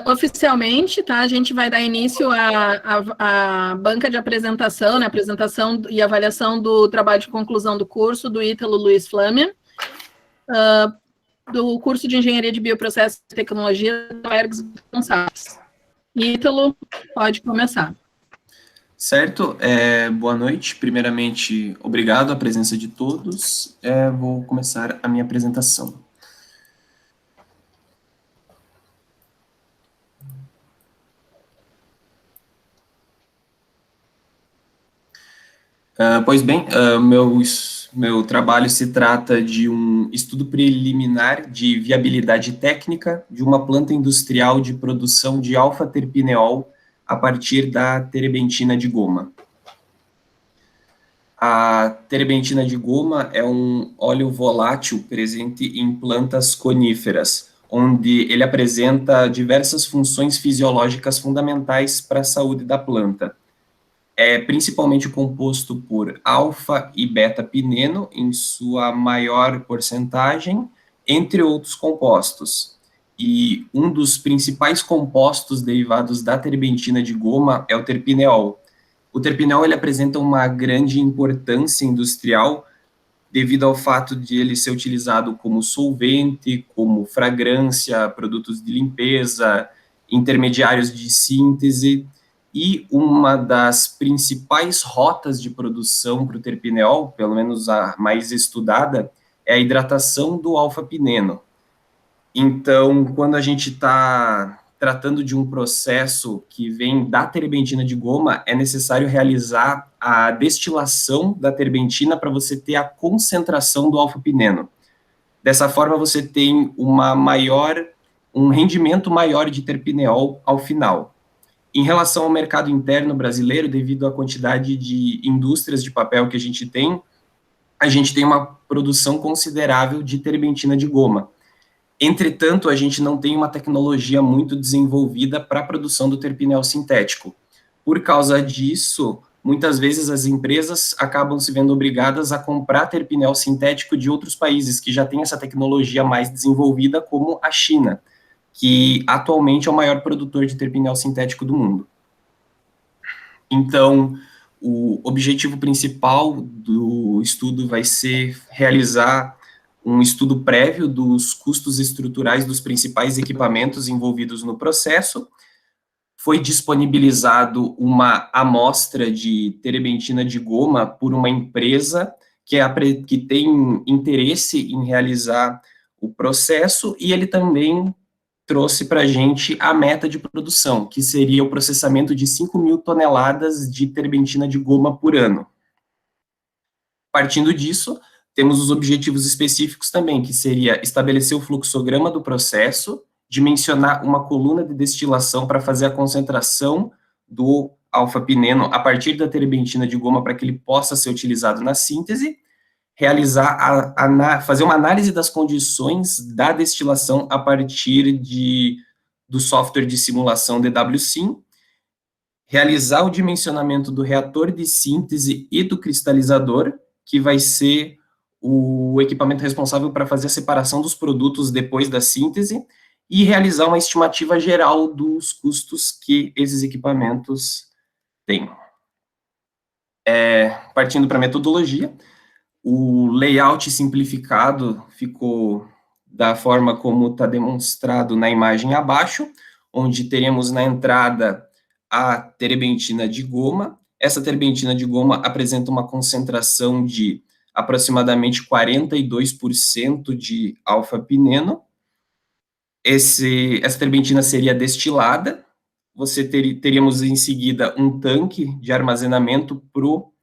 Oficialmente, tá? A gente vai dar início à banca de apresentação, né? Apresentação e avaliação do trabalho de conclusão do curso do Ítalo Luiz Flâmia, do curso de Engenharia de Bioprocessos e Tecnologia da Ergs Gonçalves. Ítalo, pode começar. Certo, boa noite. Primeiramente, obrigado à presença de todos. Vou começar a minha apresentação. Pois bem, meu trabalho se trata de um estudo preliminar de viabilidade técnica de uma planta industrial de produção de alfa-terpineol a partir da terebentina de goma. A terebentina de goma é um óleo volátil presente em plantas coníferas, onde ele apresenta diversas funções fisiológicas fundamentais para a saúde da planta. É principalmente composto por alfa e beta-pineno em sua maior porcentagem, entre outros compostos. E um dos principais compostos derivados da terebentina de goma é o terpineol. O terpineol ele apresenta uma grande importância industrial devido ao fato de ele ser utilizado como solvente, como fragrância, produtos de limpeza, intermediários de síntese, e uma das principais rotas de produção para o terpineol, pelo menos a mais estudada, é a hidratação do alfa-pineno. Então, quando a gente está tratando de um processo que vem da terebentina de goma, é necessário realizar a destilação da terebentina para você ter a concentração do alfa-pineno. Dessa forma, você tem um rendimento maior de terpineol ao final. Em relação ao mercado interno brasileiro, devido à quantidade de indústrias de papel que a gente tem uma produção considerável de terebentina de goma. Entretanto, a gente não tem uma tecnologia muito desenvolvida para a produção do terpineol sintético. Por causa disso, muitas vezes as empresas acabam se vendo obrigadas a comprar terpineol sintético de outros países que já têm essa tecnologia mais desenvolvida, como a China, que atualmente é o maior produtor de terpineol sintético do mundo. Então, o objetivo principal do estudo vai ser realizar um estudo prévio dos custos estruturais dos principais equipamentos envolvidos no processo. Foi disponibilizado uma amostra de terebentina de goma por uma empresa que tem interesse em realizar o processo, e ele também trouxe para a gente a meta de produção, que seria o processamento de 5.000 toneladas de terebentina de goma por ano. Partindo disso, temos os objetivos específicos também, que seria estabelecer o fluxograma do processo, dimensionar uma coluna de destilação para fazer a concentração do alfa-pineno a partir da terebentina de goma para que ele possa ser utilizado na síntese, fazer uma análise das condições da destilação a partir do software de simulação DWSIM, realizar o dimensionamento do reator de síntese e do cristalizador, que vai ser o equipamento responsável para fazer a separação dos produtos depois da síntese, e realizar uma estimativa geral dos custos que esses equipamentos têm. Partindo para a metodologia, o layout simplificado ficou da forma como está demonstrado na imagem abaixo, onde teremos na entrada a terebentina de goma. Essa terebentina de goma apresenta uma concentração de aproximadamente 42% de alfa-pineno. Essa terebentina seria destilada. Teríamos em seguida um tanque de armazenamento pro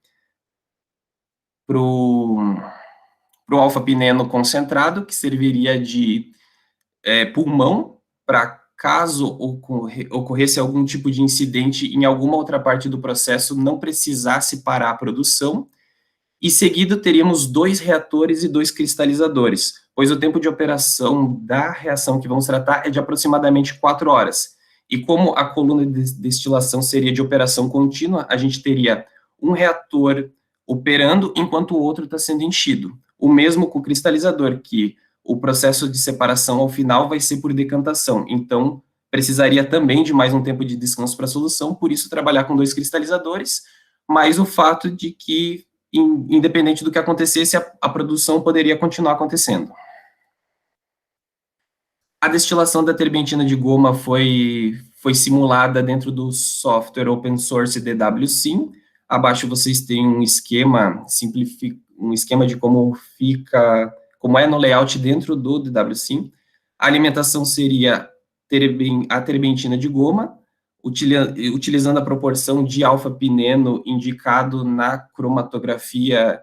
alfa-pineno concentrado, que serviria de pulmão para caso ocorresse algum tipo de incidente em alguma outra parte do processo, não precisasse parar a produção. E seguido teríamos 2 reatores e 2 cristalizadores, pois o tempo de operação da reação que vamos tratar é de aproximadamente 4 horas. E como a coluna de destilação seria de operação contínua, a gente teria um reator operando enquanto o outro está sendo enchido. O mesmo com o cristalizador, que o processo de separação ao final vai ser por decantação. Então, precisaria também de mais um tempo de descanso para a solução, por isso trabalhar com 2 cristalizadores, mas o fato de que, independente do que acontecesse, a produção poderia continuar acontecendo. A destilação da terbentina de goma foi simulada dentro do software open source DWSim. Abaixo vocês têm um esquema, um esquema de como é no layout dentro do DWSim. A alimentação seria a terbentina de goma, utilizando a proporção de alfa-pineno indicado na cromatografia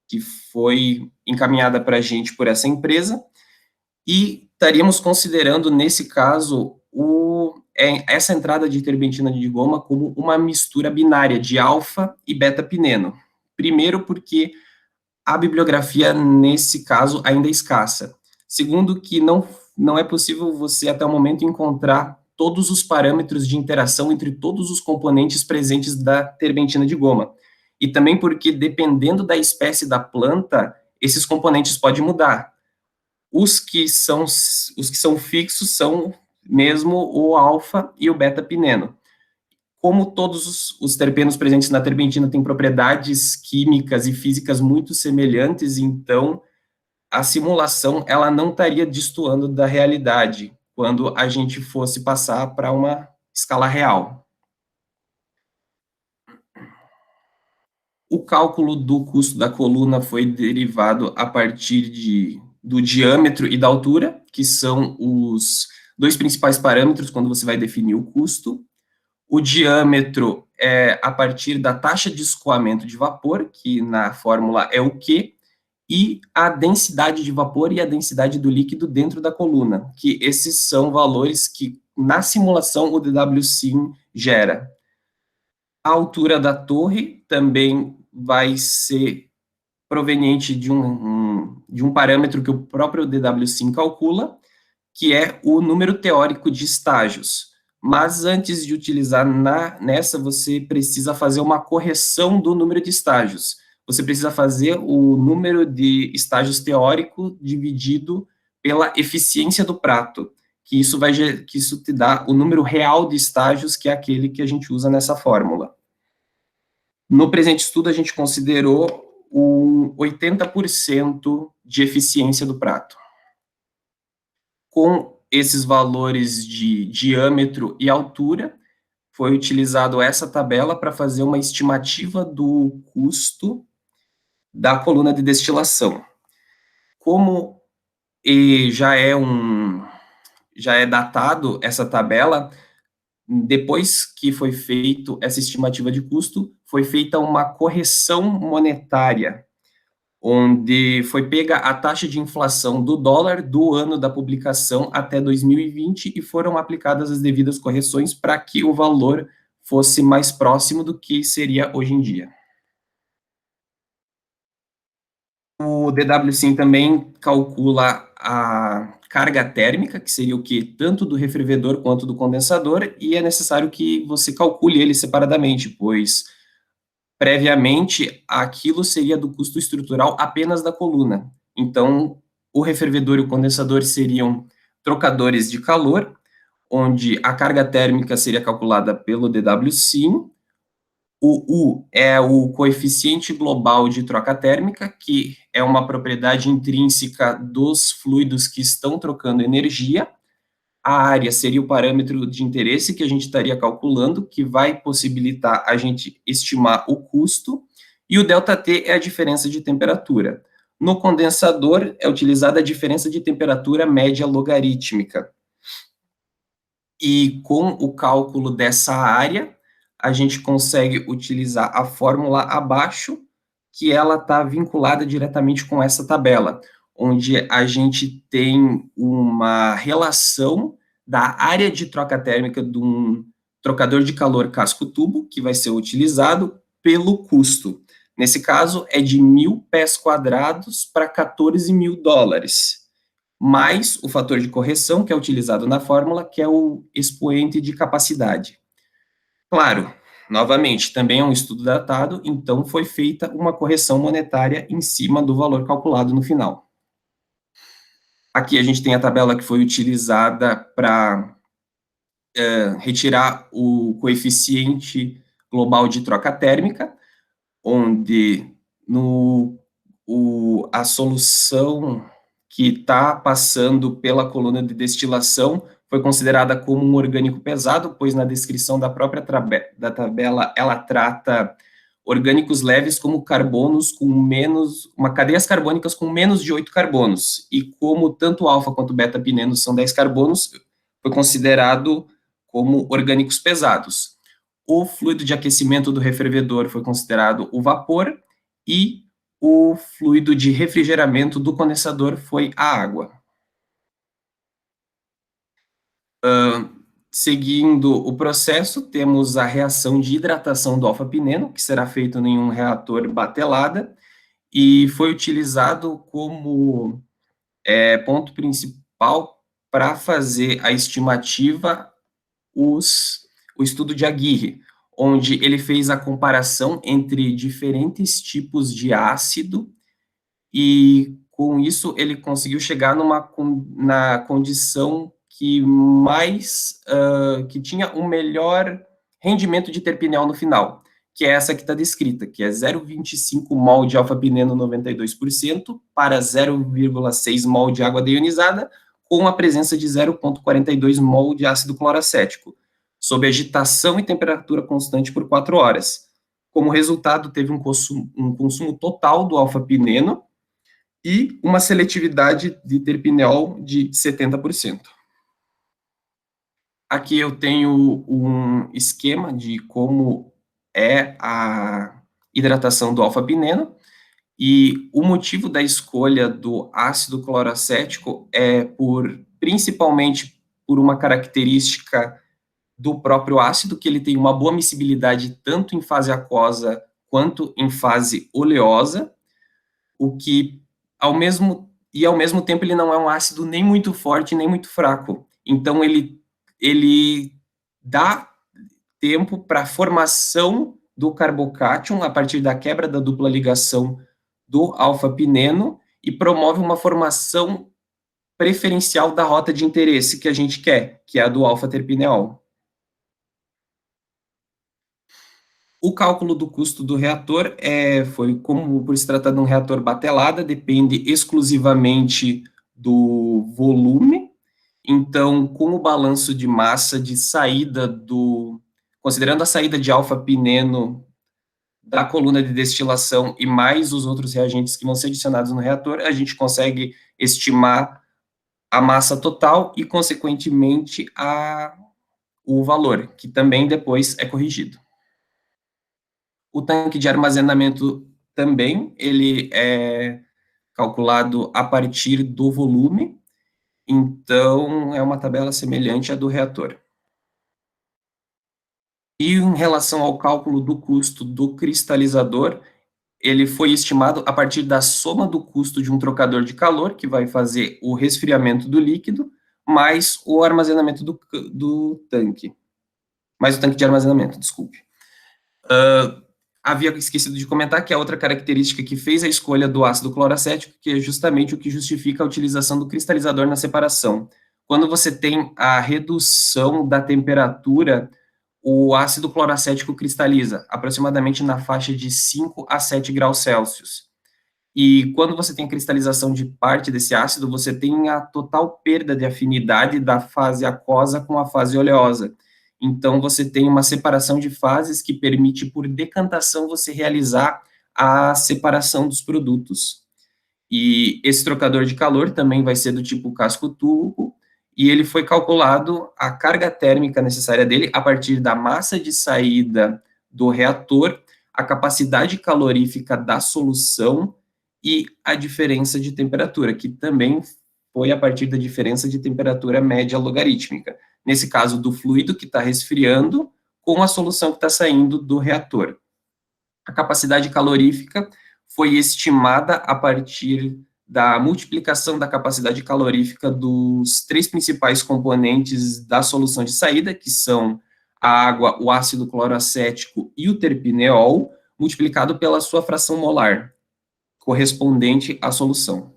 que foi encaminhada para a gente por essa empresa, e estaríamos considerando, nesse caso, essa entrada de terbentina de goma como uma mistura binária de alfa e beta-pineno. Primeiro, porque a bibliografia, nesse caso, ainda é escassa. Segundo, que não é possível você, até o momento, encontrar todos os parâmetros de interação entre todos os componentes presentes da terbentina de goma. E também porque, dependendo da espécie da planta, esses componentes podem mudar. Os que são fixos são mesmo o alfa e o beta-pineno. Como todos os terpenos presentes na terbentina têm propriedades químicas e físicas muito semelhantes, então a simulação ela não estaria destoando da realidade quando a gente fosse passar para uma escala real. O cálculo do custo da coluna foi derivado a partir do diâmetro e da altura, que são os 2 principais parâmetros quando você vai definir o custo. O diâmetro é a partir da taxa de escoamento de vapor, que na fórmula é o Q, e a densidade de vapor e a densidade do líquido dentro da coluna, que esses são valores que, na simulação, o DWSim gera. A altura da torre também vai ser proveniente de um parâmetro que o próprio DWSim calcula, que é o número teórico de estágios. Mas antes de utilizar nessa, você precisa fazer uma correção do número de estágios. Você precisa fazer o número de estágios teórico dividido pela eficiência do prato, que isso te dá o número real de estágios, que é aquele que a gente usa nessa fórmula. No presente estudo, a gente considerou 80% de eficiência do prato. Com esses valores de diâmetro e altura, foi utilizado essa tabela para fazer uma estimativa do custo da coluna de destilação. Como já é datado essa tabela, depois que foi feito essa estimativa de custo, foi feita uma correção monetária, onde foi pega a taxa de inflação do dólar do ano da publicação até 2020 e foram aplicadas as devidas correções para que o valor fosse mais próximo do que seria hoje em dia. O DWSim também calcula a carga térmica, que seria o que? Tanto do refervedor quanto do condensador, e é necessário que você calcule ele separadamente, pois previamente aquilo seria do custo estrutural apenas da coluna. Então, o refervedor e o condensador seriam trocadores de calor, onde a carga térmica seria calculada pelo DWSim. O U é o coeficiente global de troca térmica, que é uma propriedade intrínseca dos fluidos que estão trocando energia. A área seria o parâmetro de interesse que a gente estaria calculando, que vai possibilitar a gente estimar o custo, e o ΔT é a diferença de temperatura. No condensador, é utilizada a diferença de temperatura média logarítmica. E com o cálculo dessa área, a gente consegue utilizar a fórmula abaixo, que ela está vinculada diretamente com essa tabela, onde a gente tem uma relação da área de troca térmica de um trocador de calor casco-tubo, que vai ser utilizado, pelo custo. Nesse caso, é de 1.000 pés quadrados para 14 mil dólares, mais o fator de correção, que é utilizado na fórmula, que é o expoente de capacidade. Claro, novamente, também é um estudo datado, então foi feita uma correção monetária em cima do valor calculado no final. Aqui a gente tem a tabela que foi utilizada para retirar o coeficiente global de troca térmica, onde a solução que está passando pela coluna de destilação foi considerada como um orgânico pesado, pois na descrição da própria da tabela ela trata orgânicos leves como carbonos com cadeias carbônicas com menos de 8 carbonos, e como tanto alfa quanto beta-pineno são 10 carbonos, foi considerado como orgânicos pesados. O fluido de aquecimento do refervedor foi considerado o vapor, e o fluido de refrigeramento do condensador foi a água. Seguindo o processo, temos a reação de hidratação do alfa-pineno, que será feito em um reator batelada, e foi utilizado como ponto principal para fazer a estimativa o estudo de Aguirre, onde ele fez a comparação entre diferentes tipos de ácido, e com isso ele conseguiu chegar na condição que tinha um melhor rendimento de terpineol no final, que é essa que está descrita, que é 0,25 mol de alfa-pineno 92% para 0,6 mol de água deionizada, com a presença de 0,42 mol de ácido cloracético, sob agitação e temperatura constante por 4 horas. Como resultado, teve um consumo total do alfa-pineno e uma seletividade de terpineol de 70%. Aqui eu tenho um esquema de como é a hidratação do alfa-pineno, e o motivo da escolha do ácido cloracético é principalmente por uma característica do próprio ácido, que ele tem uma boa miscibilidade tanto em fase aquosa quanto em fase oleosa, o que ao mesmo tempo ele não é um ácido nem muito forte nem muito fraco. Então ele dá tempo para a formação do carbocátion a partir da quebra da dupla ligação do alfa-pineno, e promove uma formação preferencial da rota de interesse que a gente quer, que é a do alfa-terpineol. O cálculo do custo do reator por se tratar de um reator batelada, depende exclusivamente do volume. Então, com o balanço de massa de saída considerando a saída de alfa-pineno da coluna de destilação e mais os outros reagentes que vão ser adicionados no reator, a gente consegue estimar a massa total e, consequentemente, o valor, que também depois é corrigido. O tanque de armazenamento também, ele é calculado a partir do volume, então é uma tabela semelhante à do reator. E em relação ao cálculo do custo do cristalizador, ele foi estimado a partir da soma do custo de um trocador de calor, que vai fazer o resfriamento do líquido, mais o armazenamento do tanque. Mais o tanque de armazenamento, desculpe. Havia esquecido de comentar que a outra característica que fez a escolha do ácido cloracético, que é justamente o que justifica a utilização do cristalizador na separação. Quando você tem a redução da temperatura, o ácido cloracético cristaliza aproximadamente na faixa de 5 a 7 graus Celsius. E quando você tem a cristalização de parte desse ácido, você tem a total perda de afinidade da fase aquosa com a fase oleosa. Então, você tem uma separação de fases que permite, por decantação, você realizar a separação dos produtos. E esse trocador de calor também vai ser do tipo casco-tubo, e ele foi calculado a carga térmica necessária dele a partir da massa de saída do reator, a capacidade calorífica da solução e a diferença de temperatura, que também foi a partir da diferença de temperatura média logarítmica. Nesse caso, do fluido que está resfriando com a solução que está saindo do reator. A capacidade calorífica foi estimada a partir da multiplicação da capacidade calorífica dos 3 principais componentes da solução de saída, que são a água, o ácido cloracético e o terpineol, multiplicado pela sua fração molar, correspondente à solução.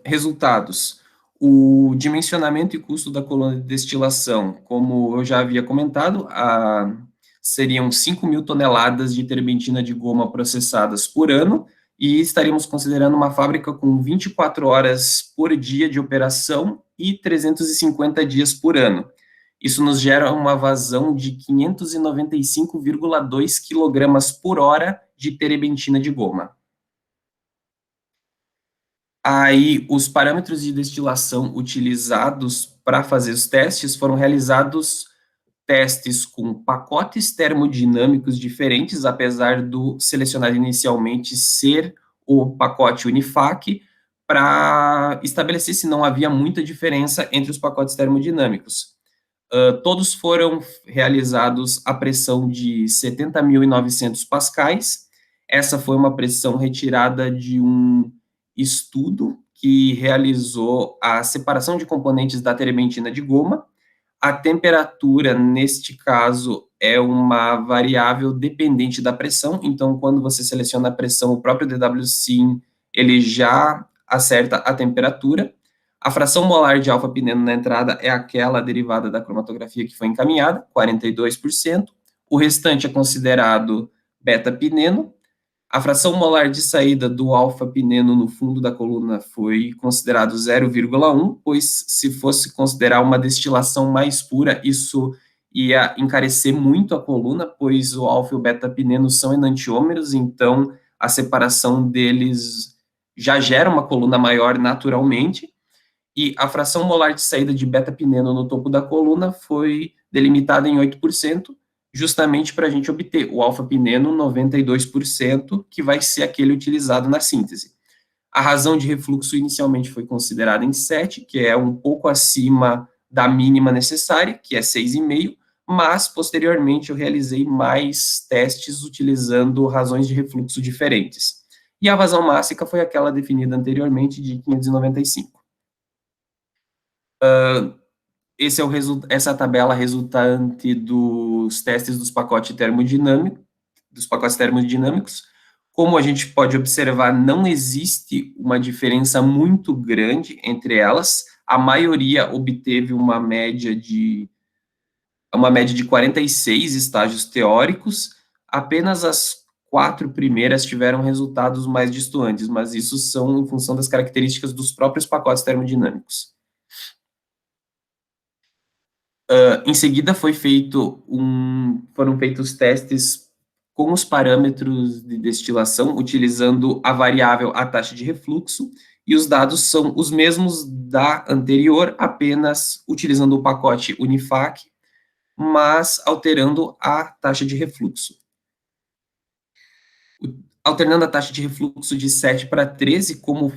Resultados. O dimensionamento e custo da coluna de destilação, como eu já havia comentado, seriam 5.000 toneladas de terpentina de goma processadas por ano, e estaríamos considerando uma fábrica com 24 horas por dia de operação e 350 dias por ano. Isso nos gera uma vazão de 595,2 quilogramas por hora de terebentina de goma. Aí, os parâmetros de destilação utilizados para fazer os testes foram realizados testes com pacotes termodinâmicos diferentes, apesar do selecionado inicialmente ser o pacote Unifac, para estabelecer se não havia muita diferença entre os pacotes termodinâmicos. Todos foram realizados a pressão de 70.900 pascais. Essa foi uma pressão retirada de um estudo que realizou a separação de componentes da terebentina de goma. A temperatura, neste caso, é uma variável dependente da pressão, então, quando você seleciona a pressão, o próprio DWSIM, ele já acerta a temperatura. A fração molar de alfa-pineno na entrada é aquela derivada da cromatografia que foi encaminhada, 42%. O restante é considerado beta-pineno. A fração molar de saída do alfa-pineno no fundo da coluna foi considerado 0,1, pois se fosse considerar uma destilação mais pura, isso ia encarecer muito a coluna, pois o alfa e o beta-pineno são enantiômeros, então a separação deles já gera uma coluna maior naturalmente, e a fração molar de saída de beta-pineno no topo da coluna foi delimitada em 8%, justamente para a gente obter o alfa-pineno 92%, que vai ser aquele utilizado na síntese. A razão de refluxo inicialmente foi considerada em 7, que é um pouco acima da mínima necessária, que é 6,5, mas posteriormente eu realizei mais testes utilizando razões de refluxo diferentes. E a vazão mássica foi aquela definida anteriormente de 595. Essa tabela resultante dos testes dos pacotes termodinâmicos. Como a gente pode observar, não existe uma diferença muito grande entre elas. A maioria obteve uma média de 46 estágios teóricos. Apenas as 4 primeiras tiveram resultados mais distantes, mas isso são em função das características dos próprios pacotes termodinâmicos. Em seguida foram feitos testes com os parâmetros de destilação, utilizando a variável a taxa de refluxo, e os dados são os mesmos da anterior, apenas utilizando o pacote Unifac, mas alterando a taxa de refluxo. Alternando a taxa de refluxo de 7 para 13, como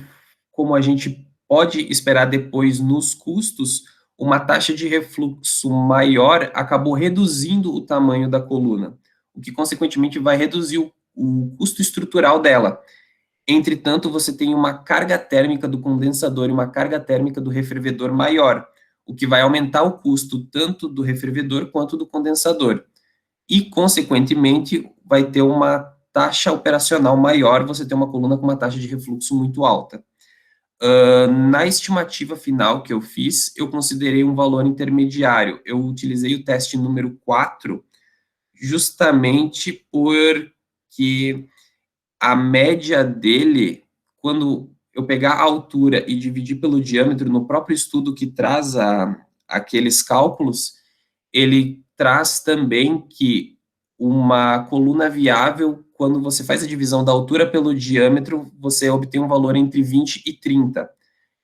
a gente pode esperar depois nos custos, uma taxa de refluxo maior acabou reduzindo o tamanho da coluna, o que, consequentemente, vai reduzir o custo estrutural dela. Entretanto, você tem uma carga térmica do condensador e uma carga térmica do refervedor maior, o que vai aumentar o custo tanto do refervedor quanto do condensador. E, consequentemente, vai ter uma taxa operacional maior, você tem uma coluna com uma taxa de refluxo muito alta. Na estimativa final que eu fiz, eu considerei um valor intermediário. Eu utilizei o teste número 4, justamente porque a média dele, quando eu pegar a altura e dividir pelo diâmetro, no próprio estudo que traz aqueles cálculos, ele traz também que uma coluna viável, quando você faz a divisão da altura pelo diâmetro, você obtém um valor entre 20 e 30.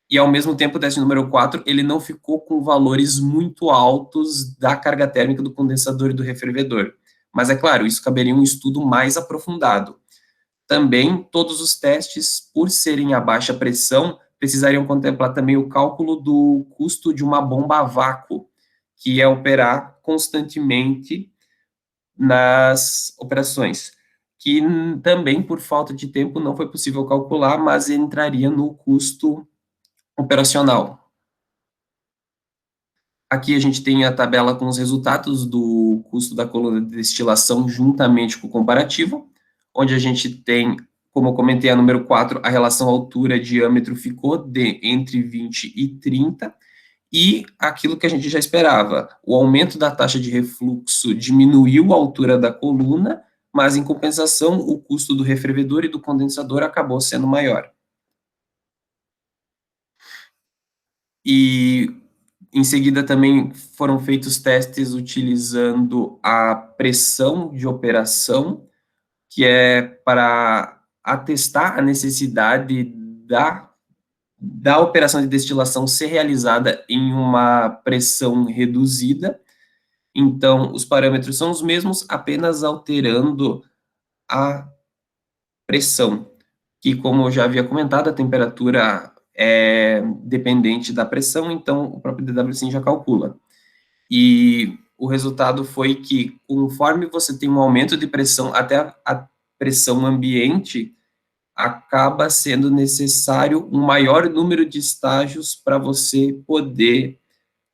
E, ao mesmo tempo, o teste número 4, ele não ficou com valores muito altos da carga térmica do condensador e do refervedor. Mas, é claro, isso caberia um estudo mais aprofundado. Também, todos os testes, por serem a baixa pressão, precisariam contemplar também o cálculo do custo de uma bomba a vácuo, que é operar constantemente nas operações, que também, por falta de tempo, não foi possível calcular, mas entraria no custo operacional. Aqui a gente tem a tabela com os resultados do custo da coluna de destilação juntamente com o comparativo, onde a gente tem como eu comentei, a número 4, a relação altura-diâmetro ficou entre 20 e 30, e aquilo que a gente já esperava, o aumento da taxa de refluxo diminuiu a altura da coluna, mas, em compensação, o custo do refervedor e do condensador acabou sendo maior. E, em seguida, também foram feitos testes utilizando a pressão de operação, que é para atestar a necessidade da operação de destilação ser realizada em uma pressão reduzida. Então, os parâmetros são os mesmos, apenas alterando a pressão, que, como eu já havia comentado, a temperatura é dependente da pressão, então o próprio DWSim já calcula. E o resultado foi que, conforme você tem um aumento de pressão até a pressão ambiente, acaba sendo necessário um maior número de estágios para você poder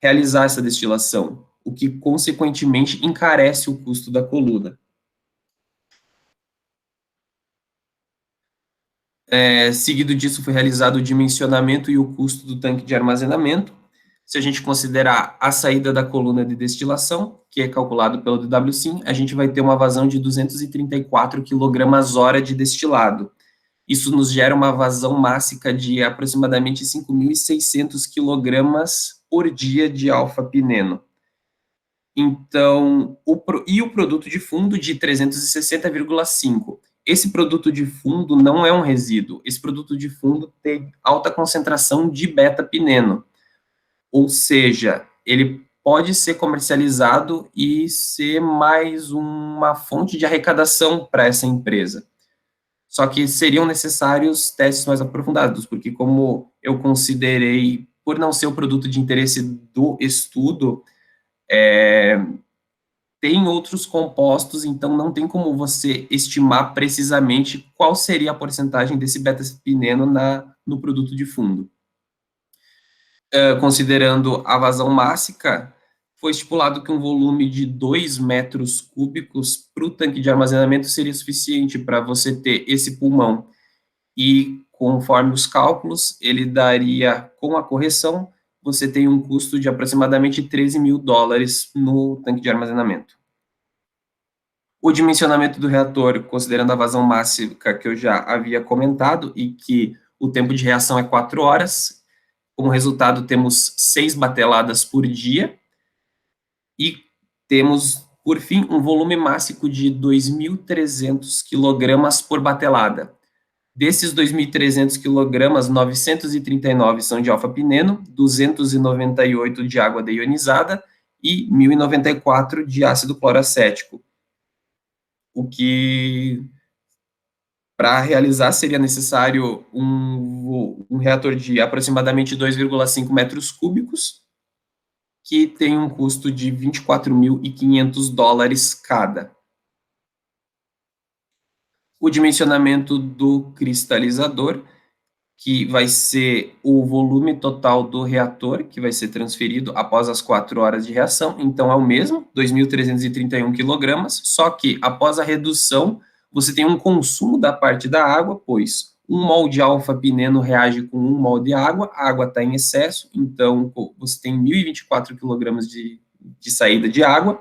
realizar essa destilação, o que, consequentemente, encarece o custo da coluna. Seguido disso, foi realizado o dimensionamento e o custo do tanque de armazenamento. Se a gente considerar a saída da coluna de destilação, que é calculado pelo DWSim, a gente vai ter uma vazão de 234 kg/h de destilado. Isso nos gera uma vazão mássica de aproximadamente 5.600 kg por dia de alfa-pineno. Então, o produto de fundo de 360,5. Esse produto de fundo não é um resíduo. Esse produto de fundo tem alta concentração de beta-pineno. Ou seja, ele pode ser comercializado e ser mais uma fonte de arrecadação para essa empresa. Só que seriam necessários testes mais aprofundados, porque, como eu considerei, por não ser o produto de interesse do estudo, tem outros compostos, então não tem como você estimar precisamente qual seria a porcentagem desse beta-pineno no produto de fundo. Considerando a vazão mássica, foi estipulado que um volume de 2 metros cúbicos para o tanque de armazenamento seria suficiente para você ter esse pulmão. E, conforme os cálculos, ele daria, com a correção, você tem um custo de aproximadamente $13.000 no tanque de armazenamento. O dimensionamento do reator, considerando a vazão máxima que eu já havia comentado, e que o tempo de reação é 4 horas, como resultado temos 6 bateladas por dia, e temos, por fim, um volume máximo de 2.300 kg por batelada. Desses 2.300 kg, 939 são de alfa-pineno, 298 de água deionizada e 1.094 de ácido cloroacético. O que, para realizar, seria necessário um reator de aproximadamente 2,5 metros cúbicos, que tem um custo de $24.500 cada. O dimensionamento do cristalizador, que vai ser o volume total do reator, que vai ser transferido após as 4 horas de reação, então é o mesmo, 2.331 kg, só que após a redução, você tem um consumo da parte da água, pois 1 mol de alfa-pineno reage com 1 mol de água, a água está em excesso, então você tem 1.024 kg de saída de água,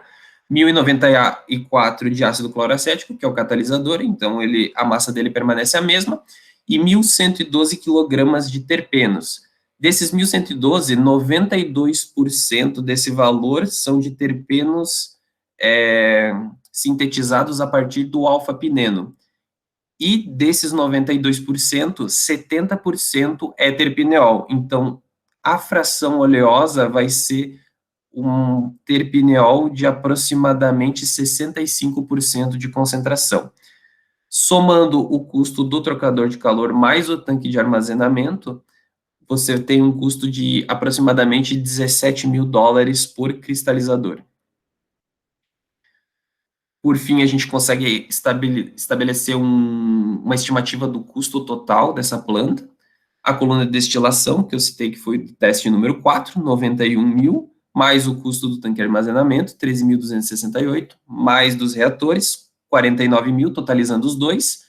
1.094 de ácido cloroacético, que é o catalisador, então a massa dele permanece a mesma, e 1.112 kg de terpenos. Desses 1.112, 92% desse valor são de terpenos sintetizados a partir do alfa-pineno. E desses 92%, 70% é terpineol. Então, a fração oleosa vai ser um terpineol de aproximadamente 65% de concentração. Somando o custo do trocador de calor mais o tanque de armazenamento, você tem um custo de aproximadamente $17.000 por cristalizador. Por fim, a gente consegue estabelecer uma estimativa do custo total dessa planta. A coluna de destilação, que eu citei que foi do teste número 4, 91 mil, mais o custo do tanque de armazenamento, 13.268, mais dos reatores, 49 mil, totalizando os dois,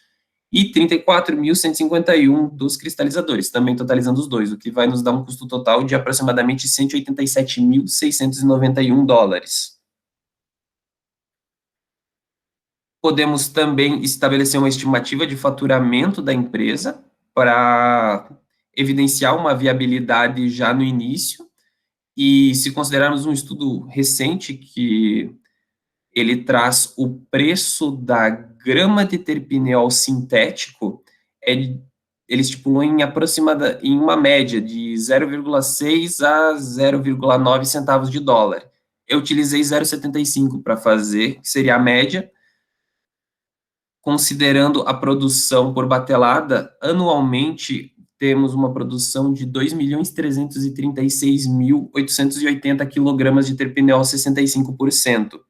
e 34.151 dos cristalizadores, também totalizando os dois, o que vai nos dar um custo total de aproximadamente 187.691 dólares. Podemos também estabelecer uma estimativa de faturamento da empresa para evidenciar uma viabilidade já no início, e se considerarmos um estudo recente que ele traz o preço da grama de terpineol sintético, ele estipulou em uma média de 0,6 a 0,9 centavos de dólar. Eu utilizei 0,75 para fazer, que seria a média. Considerando a produção por batelada, anualmente temos uma produção de 2.336.880 quilogramas de terpineol 65%,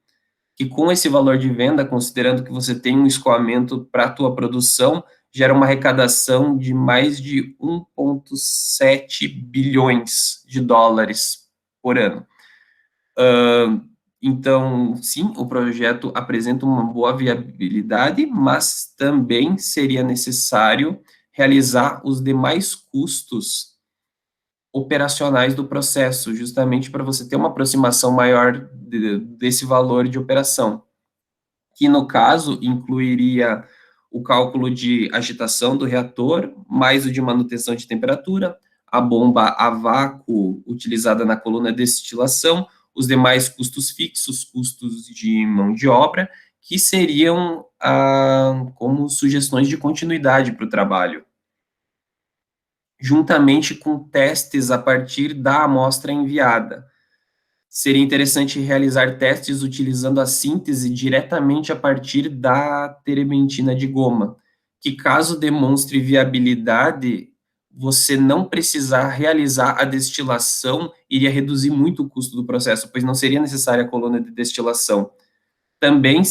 que com esse valor de venda, considerando que você tem um escoamento para a tua produção, gera uma arrecadação de mais de 1,7 bilhões de dólares por ano. Então, sim, o projeto apresenta uma boa viabilidade, mas também seria necessário realizar os demais custos operacionais do processo, justamente para você ter uma aproximação maior desse valor de operação, que no caso incluiria o cálculo de agitação do reator, mais o de manutenção de temperatura, a bomba a vácuo utilizada na coluna de destilação, os demais custos fixos, custos de mão de obra, que seriam como sugestões de continuidade para o trabalho, juntamente com testes a partir da amostra enviada. Seria interessante realizar testes utilizando a síntese diretamente a partir da terebentina de goma, que caso demonstre viabilidade, você não precisar realizar a destilação, iria reduzir muito o custo do processo, pois não seria necessária a coluna de destilação. Também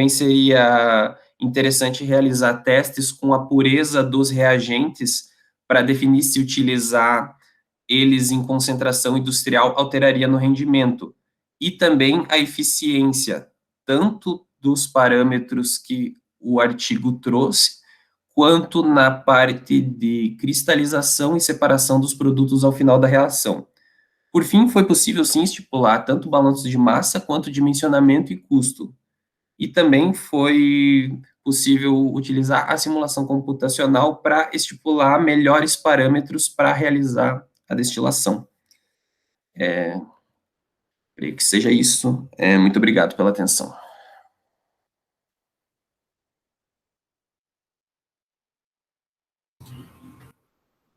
seria interessante realizar testes com a pureza dos reagentes para definir se utilizar eles em concentração industrial alteraria no rendimento, e também a eficiência, tanto dos parâmetros que o artigo trouxe, quanto na parte de cristalização e separação dos produtos ao final da reação. Por fim, foi possível, sim, estipular tanto o balanço de massa quanto dimensionamento e custo. E também foi possível utilizar a simulação computacional para estipular melhores parâmetros para realizar a destilação. Creio que seja isso. Muito obrigado pela atenção.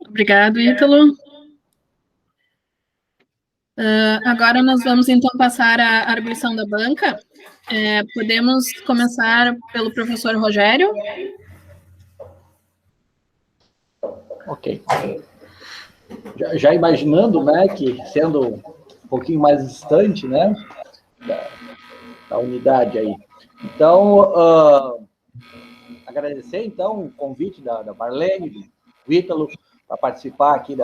Obrigado, Ítalo. Agora nós vamos, então, passar à arguição da banca. Podemos começar pelo professor Rogério? Ok. Já imaginando, né, que sendo um pouquinho mais distante, né, da unidade aí. Então, agradecer, então, o convite da Marlene, do Ítalo, para participar aqui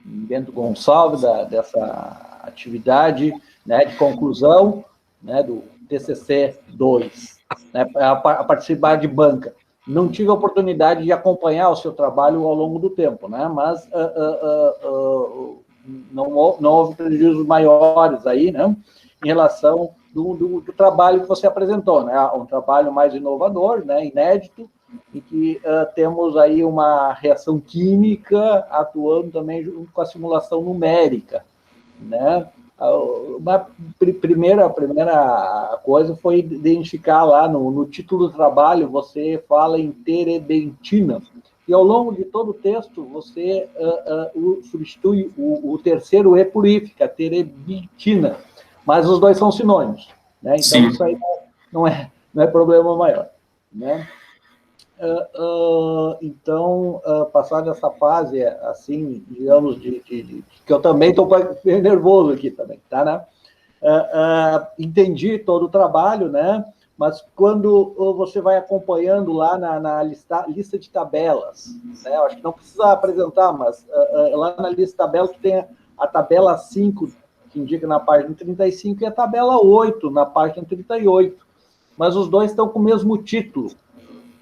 dentro do Gonçalves, dessa atividade, né, de conclusão, né, do TCC 2, né, a participar de banca. Não tive a oportunidade de acompanhar o seu trabalho ao longo do tempo, né, mas não houve prejuízos maiores aí, né, em relação do trabalho que você apresentou, né, um trabalho mais inovador, né, inédito, e que temos aí uma reação química atuando também junto com a simulação numérica, né. Uma primeira coisa foi identificar lá no título do trabalho, você fala em terebentina, e ao longo de todo o texto você substitui o terceiro E por I, fica terebentina, mas os dois são sinônimos, né? Então sim, isso aí não é problema maior, né? Então, passar essa fase, assim, digamos, que eu também estou nervoso aqui também, tá, né? Entendi todo o trabalho, né? Mas quando você vai acompanhando lá na lista de tabelas, né? Eu acho que não precisa apresentar, mas lá na lista de tabelas tem a tabela 5, que indica na página 35, e a tabela 8, na página 38. Mas os dois estão com o mesmo título,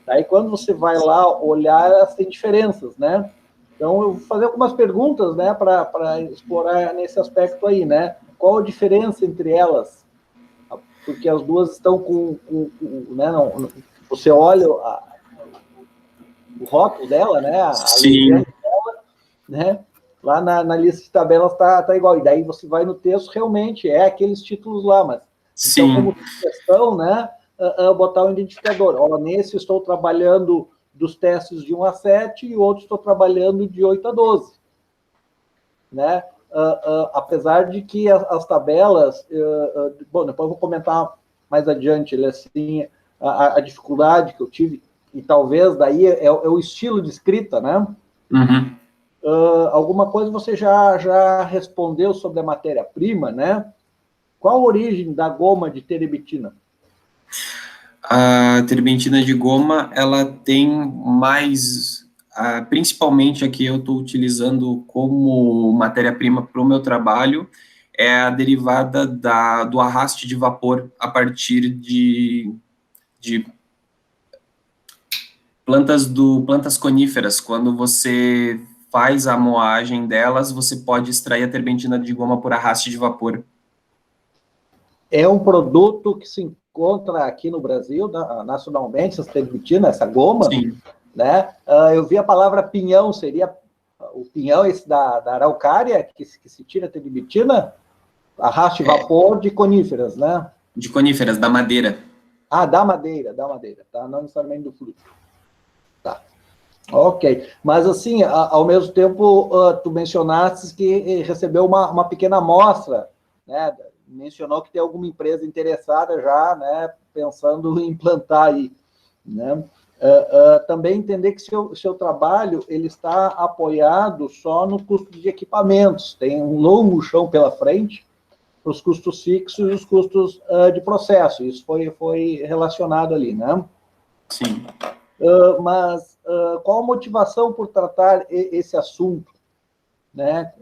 Aí, quando você vai lá olhar, elas têm diferenças, né? Então, eu vou fazer algumas perguntas, né, para explorar nesse aspecto aí, né? Qual a diferença entre elas? Porque as duas estão né, você olha o rótulo dela, né? A legenda dela, né? Lá na lista de tabelas está igual. E daí você vai no texto, realmente é aqueles títulos lá, mas então, como questão, né? Botar um identificador. Ó, nesse estou trabalhando dos testes de 1 a 7 e o outro estou trabalhando de 8 a 12. Né? Apesar de que as tabelas... bom, depois eu vou comentar mais adiante, assim, a dificuldade que eu tive, e talvez daí é o estilo de escrita, né? Uhum. Alguma coisa você já respondeu sobre a matéria-prima, né? Qual a origem da goma de terebentina? A terbentina de goma, ela tem mais, principalmente a que eu estou utilizando como matéria-prima para o meu trabalho, é a derivada do arraste de vapor a partir de plantas coníferas. Quando você faz a moagem delas, você pode extrair a terbentina de goma por arraste de vapor. É um produto que se encontra aqui no Brasil, nacionalmente, essa terbentina, essa goma. Sim. Né? Eu vi a palavra pinhão, seria o pinhão esse da araucária, que se tira a terbentina, arraste vapor de coníferas, né? De coníferas, da madeira. Da madeira, tá? Não necessariamente do fruto. Tá. Ok. Mas, assim, ao mesmo tempo, tu mencionaste que recebeu uma pequena amostra, né? Mencionou que tem alguma empresa interessada já, né? Pensando em implantar aí, né? Também entender que seu trabalho ele está apoiado só no custo de equipamentos, tem um longo chão pela frente para os custos fixos e os custos de processo, isso foi relacionado ali, né? Sim. Mas qual a motivação por tratar esse assunto, né?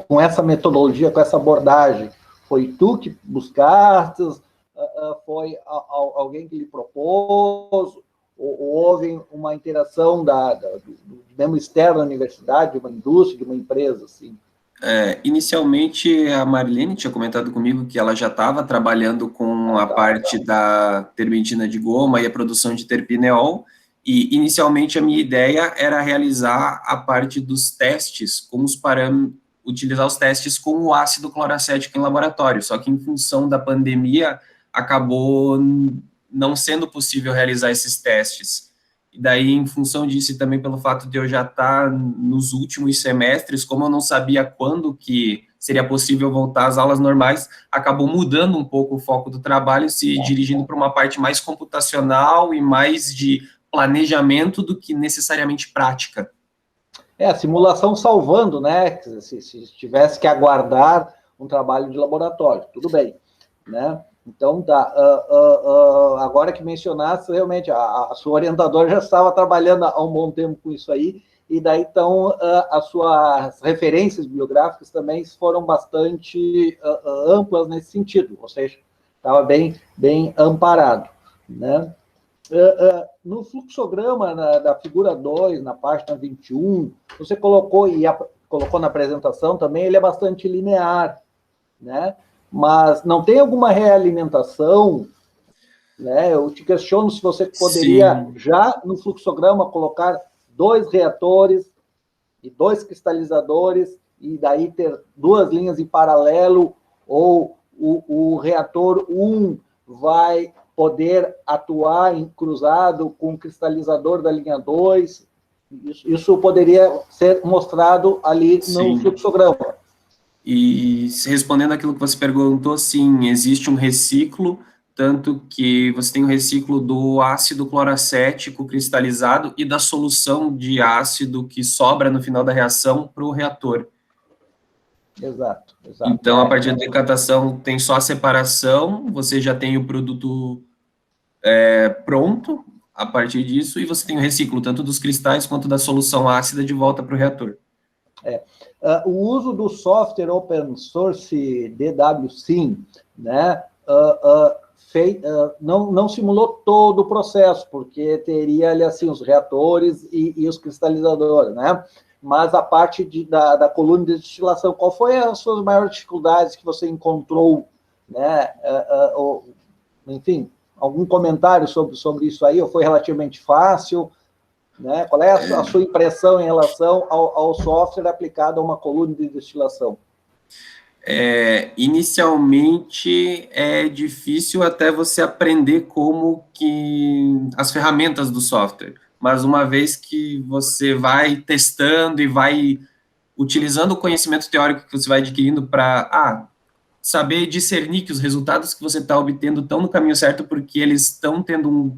Com essa metodologia, com essa abordagem? Foi tu que buscaste? Foi alguém que lhe propôs? Ou houve uma interação do mesmo externo da universidade, de uma indústria, de uma empresa, assim? Inicialmente, a Marilene tinha comentado comigo que ela já estava trabalhando com a parte da terbentina de goma e a produção de terpineol, e inicialmente a minha ideia era realizar a parte dos testes com os parâmetros, utilizar os testes com o ácido cloracético em laboratório, só que em função da pandemia acabou não sendo possível realizar esses testes. E daí, em função disso, e também pelo fato de eu já estar nos últimos semestres, como eu não sabia quando que seria possível voltar às aulas normais, acabou mudando um pouco o foco do trabalho, se dirigindo para uma parte mais computacional e mais de planejamento do que necessariamente prática. A simulação salvando, né? Se tivesse que aguardar um trabalho de laboratório, tudo bem, né? Então, agora que mencionaste, realmente, a sua orientadora já estava trabalhando há um bom tempo com isso aí, e daí, então, as suas referências bibliográficas também foram bastante amplas nesse sentido, ou seja, estava bem amparado, né? No fluxograma da figura 2, na página 21, você colocou na apresentação também, ele é bastante linear, né? Mas não tem alguma realimentação, né? Eu te questiono se você poderia, já no fluxograma, colocar 2 reatores e 2 cristalizadores, e daí ter 2 linhas em paralelo, ou o reator 1 vai poder atuar em cruzado com o cristalizador da linha 2. Isso poderia ser mostrado ali no fluxograma. E respondendo aquilo que você perguntou, sim, existe um reciclo, tanto que você tem o reciclo do ácido cloracético cristalizado e da solução de ácido que sobra no final da reação para o reator. Exato. Então, a partir da decantação, tem só a separação, você já tem o produto pronto a partir disso, e você tem o reciclo, tanto dos cristais quanto da solução ácida de volta para o reator. O uso do software open source DWSim, né, não simulou todo o processo, porque teria ali assim os reatores e os cristalizadores, né? Mas a parte da coluna de destilação, qual foi as suas maiores dificuldades que você encontrou, né? Enfim, algum comentário sobre isso aí, ou foi relativamente fácil, né? Qual é a sua impressão em relação ao software aplicado a uma coluna de destilação? Inicialmente é difícil até você aprender como que as ferramentas do software, mas uma vez que você vai testando e vai utilizando o conhecimento teórico que você vai adquirindo para saber discernir que os resultados que você está obtendo estão no caminho certo porque eles estão tendo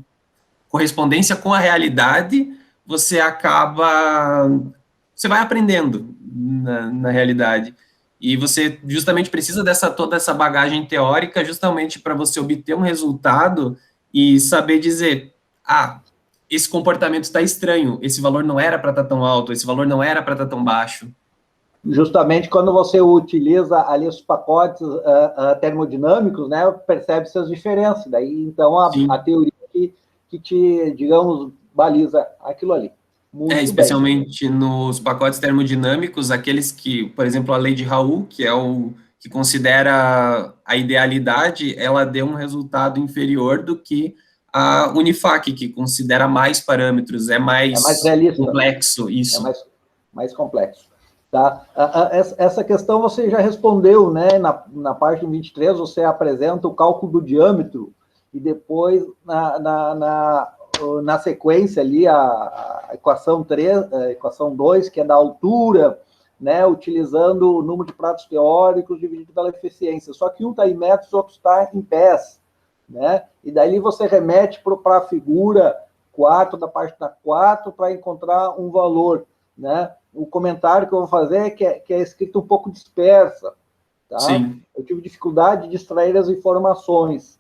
correspondência com a realidade, você vai aprendendo na realidade. E você justamente precisa toda essa bagagem teórica justamente para você obter um resultado e saber dizer, esse comportamento está estranho, esse valor não era para estar tão alto, esse valor não era para estar tão baixo. Justamente quando você utiliza ali os pacotes termodinâmicos, né, percebe-se as diferenças. Daí, então, a teoria que te, digamos, baliza aquilo ali. Especialmente nos pacotes termodinâmicos, aqueles que, por exemplo, a lei de Raoult, que é o que considera a idealidade, ela deu um resultado inferior do que a Unifac, que considera mais parâmetros, é mais realista, complexo, isso. É mais complexo. Tá? Essa questão você já respondeu, né? Na parte 23, você apresenta o cálculo do diâmetro, e depois, na sequência ali, a equação 3, a equação 2, que é da altura, né, utilizando o número de pratos teóricos dividido pela eficiência. Só que um está em metros, o outro está em pés, né? E daí você remete para a figura 4, da página 4, para encontrar um valor, né? O comentário que eu vou fazer é que é escrito um pouco dispersa, tá? Sim. Eu tive dificuldade de extrair as informações,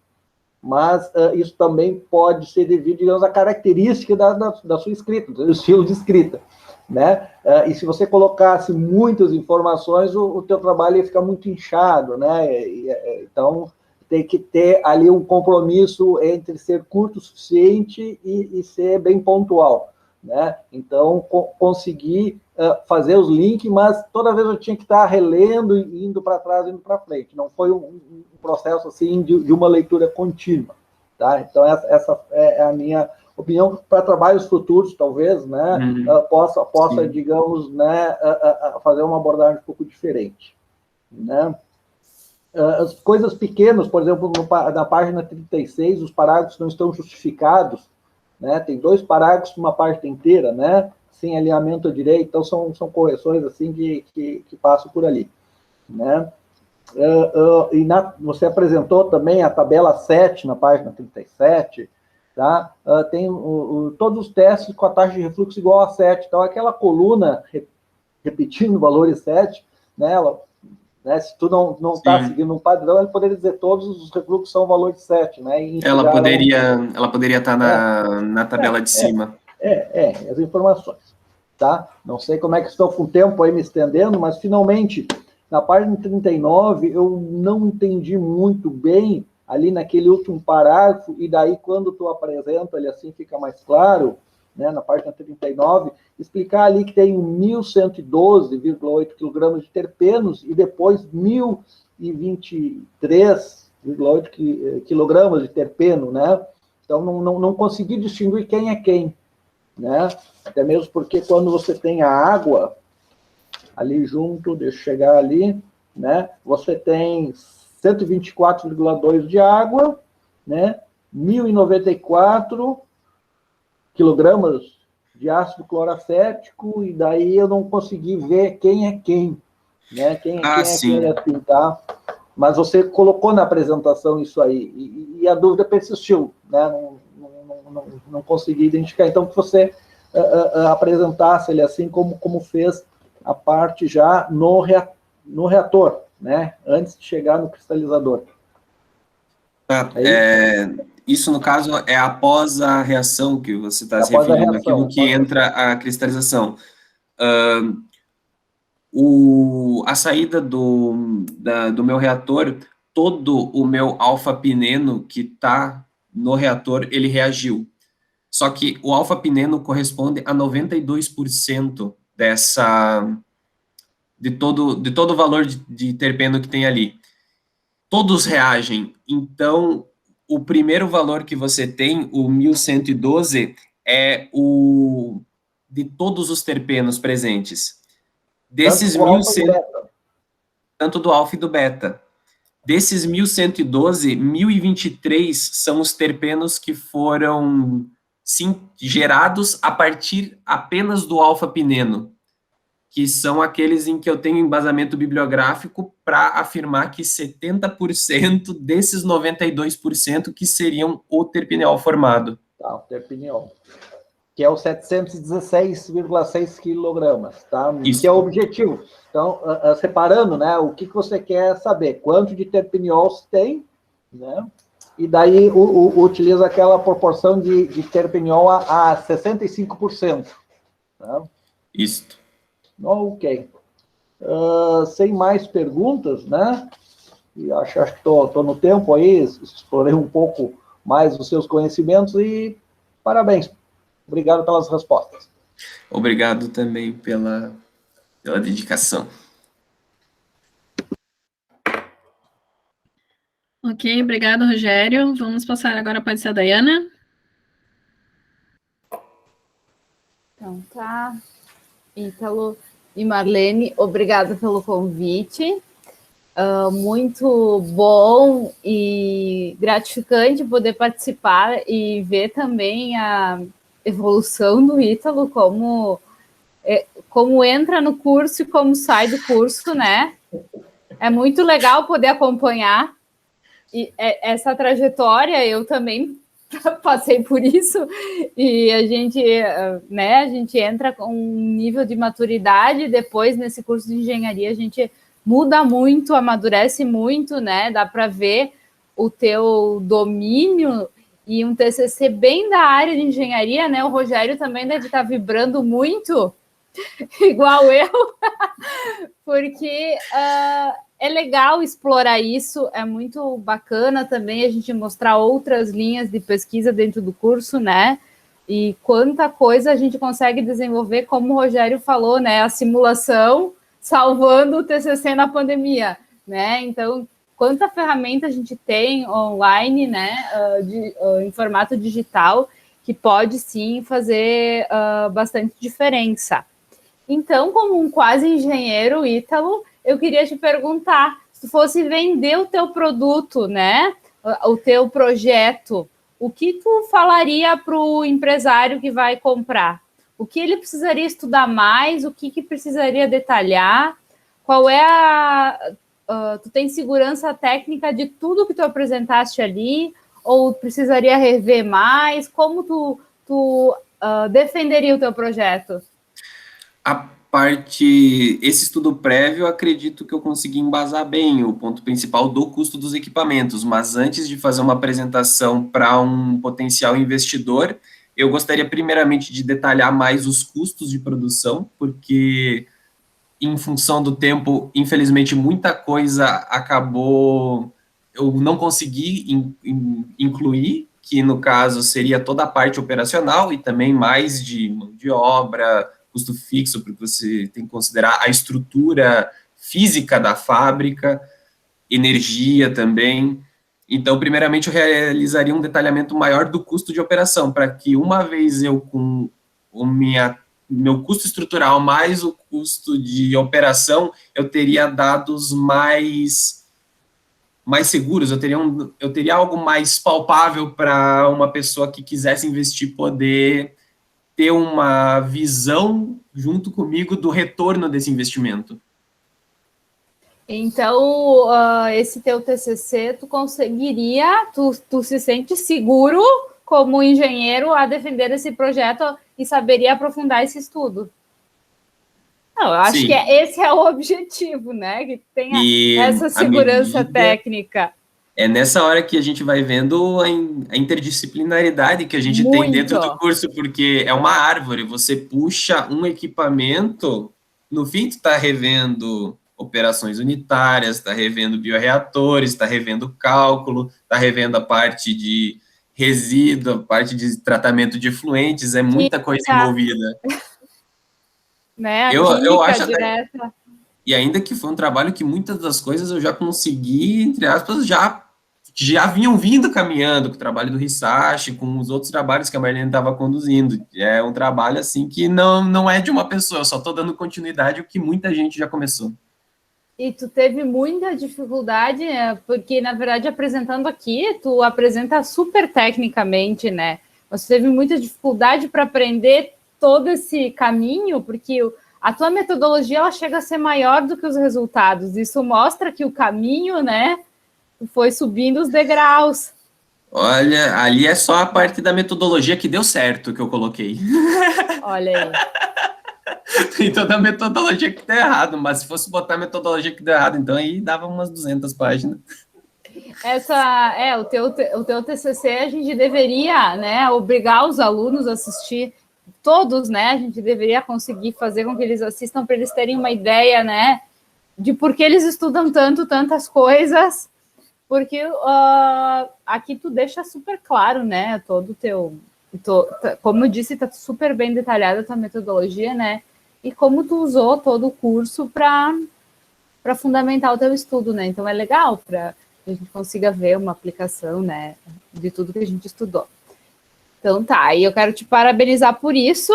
mas isso também pode ser devido, digamos, à característica da sua escrita, do seu estilo de escrita, né? E se você colocasse muitas informações, o teu trabalho ia ficar muito inchado, né? Então, tem que ter ali um compromisso entre ser curto o suficiente e ser bem pontual, né? Então, conseguir fazer os links, mas toda vez eu tinha que estar relendo, indo para trás, indo para frente. Não foi um processo assim de uma leitura contínua, tá? Então, essa é a minha opinião. Para trabalhos futuros, talvez, né, possa digamos, né, fazer uma abordagem um pouco diferente, né? As coisas pequenas, por exemplo, na página 36, os parágrafos não estão justificados, né? Tem 2 parágrafos numa página inteira, né? Sem alinhamento à direita, então são correções assim que passam por ali, né? Você apresentou também a tabela 7 na página 37, tá? Tem todos os testes com a taxa de refluxo igual a 7, então aquela coluna repetindo valores 7, né? Né, se tu não está seguindo um padrão, ele poderia dizer todos os refluxos são valor de 7, né? Ela poderia estar na tabela de cima. As informações, tá? Não sei como é que estou com o tempo aí me estendendo, mas finalmente, na página 39, eu não entendi muito bem ali naquele último parágrafo, e daí quando tu apresenta ele assim fica mais claro, né, na página 39, explicar ali que tem 1.112,8 kg de terpenos e depois 1.023,8 kg de terpeno, né? Então, não consegui distinguir quem é quem, né? Até mesmo porque quando você tem a água ali junto, deixa eu chegar ali, né? Você tem 124,2 de água, né? 1.094 quilogramas de ácido cloracético, e daí eu não consegui ver quem é quem, né? Quem é quem assim, tá? Mas você colocou na apresentação isso aí, e a dúvida persistiu, né? Não consegui identificar. Então, que você apresentasse ele assim como fez a parte já no reator, né? Antes de chegar no cristalizador. Isso, no caso, é após a reação que você está se referindo, aquilo que entra a cristalização. A saída do meu reator, todo o meu alfa-pineno que está no reator, ele reagiu. Só que o alfa-pineno corresponde a 92% de todo o valor de terpeno que tem ali. Todos reagem. Então, o primeiro valor que você tem, o 1112, é o de todos os terpenos presentes. Desses 1100, tanto do alfa e do beta. Desses 1112, 1023 são os terpenos que foram gerados a partir apenas do alfa-pineno, que são aqueles em que eu tenho embasamento bibliográfico para afirmar que 70% desses 92% que seriam o terpineol formado. Tá, o terpineol, que é o 716,6 quilogramas, tá? Isso. Que é o objetivo. Então, separando, né, o que você quer saber, quanto de terpineol se tem, né? E daí utiliza aquela proporção de terpineol a 65%. Tá? Isso. Ok. Sem mais perguntas, né? E acho que estou no tempo aí, explorei um pouco mais os seus conhecimentos e parabéns. Obrigado pelas respostas. Obrigado também pela dedicação. Ok, obrigado, Rogério. Vamos passar agora, pode ser a Dayana. Então tá. Ítalo e Marlene, obrigada pelo convite. Muito bom e gratificante poder participar e ver também a evolução do Ítalo, como entra no curso e como sai do curso, né? É muito legal poder acompanhar e essa trajetória. Eu também passei por isso, e a gente entra com um nível de maturidade. Depois, nesse curso de engenharia, a gente muda muito, amadurece muito, né? Dá para ver o teu domínio, e um TCC bem da área de engenharia, né? O Rogério também deve estar vibrando muito, igual eu, porque é legal explorar isso, é muito bacana também a gente mostrar outras linhas de pesquisa dentro do curso, né? E quanta coisa a gente consegue desenvolver, como o Rogério falou, né? A simulação salvando o TCC na pandemia, né? Então, quanta ferramenta a gente tem online, né? Em formato digital, que pode sim fazer bastante diferença. Então, como um quase engenheiro, Ítalo, eu queria te perguntar, se tu fosse vender o teu produto, né, o teu projeto, o que tu falaria para o empresário que vai comprar? O que ele precisaria estudar mais? O que precisaria detalhar? Qual é tu tem segurança técnica de tudo que tu apresentaste ali? Ou precisaria rever mais? Como tu defenderia o teu projeto? Esse estudo prévio, eu acredito que eu consegui embasar bem o ponto principal do custo dos equipamentos, mas antes de fazer uma apresentação para um potencial investidor, eu gostaria primeiramente de detalhar mais os custos de produção, porque em função do tempo, infelizmente, muita coisa eu não consegui incluir, que no caso seria toda a parte operacional e também mais de mão de obra, custo fixo, porque você tem que considerar a estrutura física da fábrica, energia também. Então, primeiramente, eu realizaria um detalhamento maior do custo de operação, para que uma vez eu, com meu custo estrutural mais o custo de operação, eu teria dados mais seguros, eu teria algo mais palpável para uma pessoa que quisesse investir poder ter uma visão junto comigo do retorno desse investimento. Então, esse teu TCC, tu conseguiria, tu se sente seguro como engenheiro a defender esse projeto e saberia aprofundar esse estudo? Não, eu acho que esse é o objetivo, né? Que tenha essa segurança técnica. É nessa hora que a gente vai vendo a interdisciplinaridade que a gente tem dentro do curso, porque é uma árvore, você puxa um equipamento, no fim tu está revendo operações unitárias, está revendo bioreatores, está revendo cálculo, está revendo a parte de resíduo, a parte de tratamento de efluentes, é muita coisa envolvida. Né? Eu acho direta. E ainda que foi um trabalho que muitas das coisas eu já consegui, entre aspas, já vinham vindo caminhando com o trabalho do Hisashi, com os outros trabalhos que a Marlene estava conduzindo. É um trabalho, assim, que não é de uma pessoa, eu só estou dando continuidade ao que muita gente já começou. E tu teve muita dificuldade, né? Porque, na verdade, apresentando aqui, tu apresenta super tecnicamente, né? Você teve muita dificuldade para aprender todo esse caminho, porque a tua metodologia ela chega a ser maior do que os resultados. Isso mostra que o caminho, né, foi subindo os degraus. Olha, ali é só a parte da metodologia que deu certo que eu coloquei. Olha aí. Tem toda a metodologia que deu errado, mas se fosse botar a metodologia que deu errado, então aí dava umas 200 páginas. O teu TCC a gente deveria, né, obrigar os alunos a assistir, todos, né, a gente deveria conseguir fazer com que eles assistam para eles terem uma ideia, né, de por que eles estudam tantas coisas, porque aqui tu deixa super claro, né, todo o teu, como eu disse, está super bem detalhada a tua metodologia, né, e como tu usou todo o curso para fundamentar o teu estudo, né, então é legal para que a gente consiga ver uma aplicação, né, de tudo que a gente estudou. Então tá, e eu quero te parabenizar por isso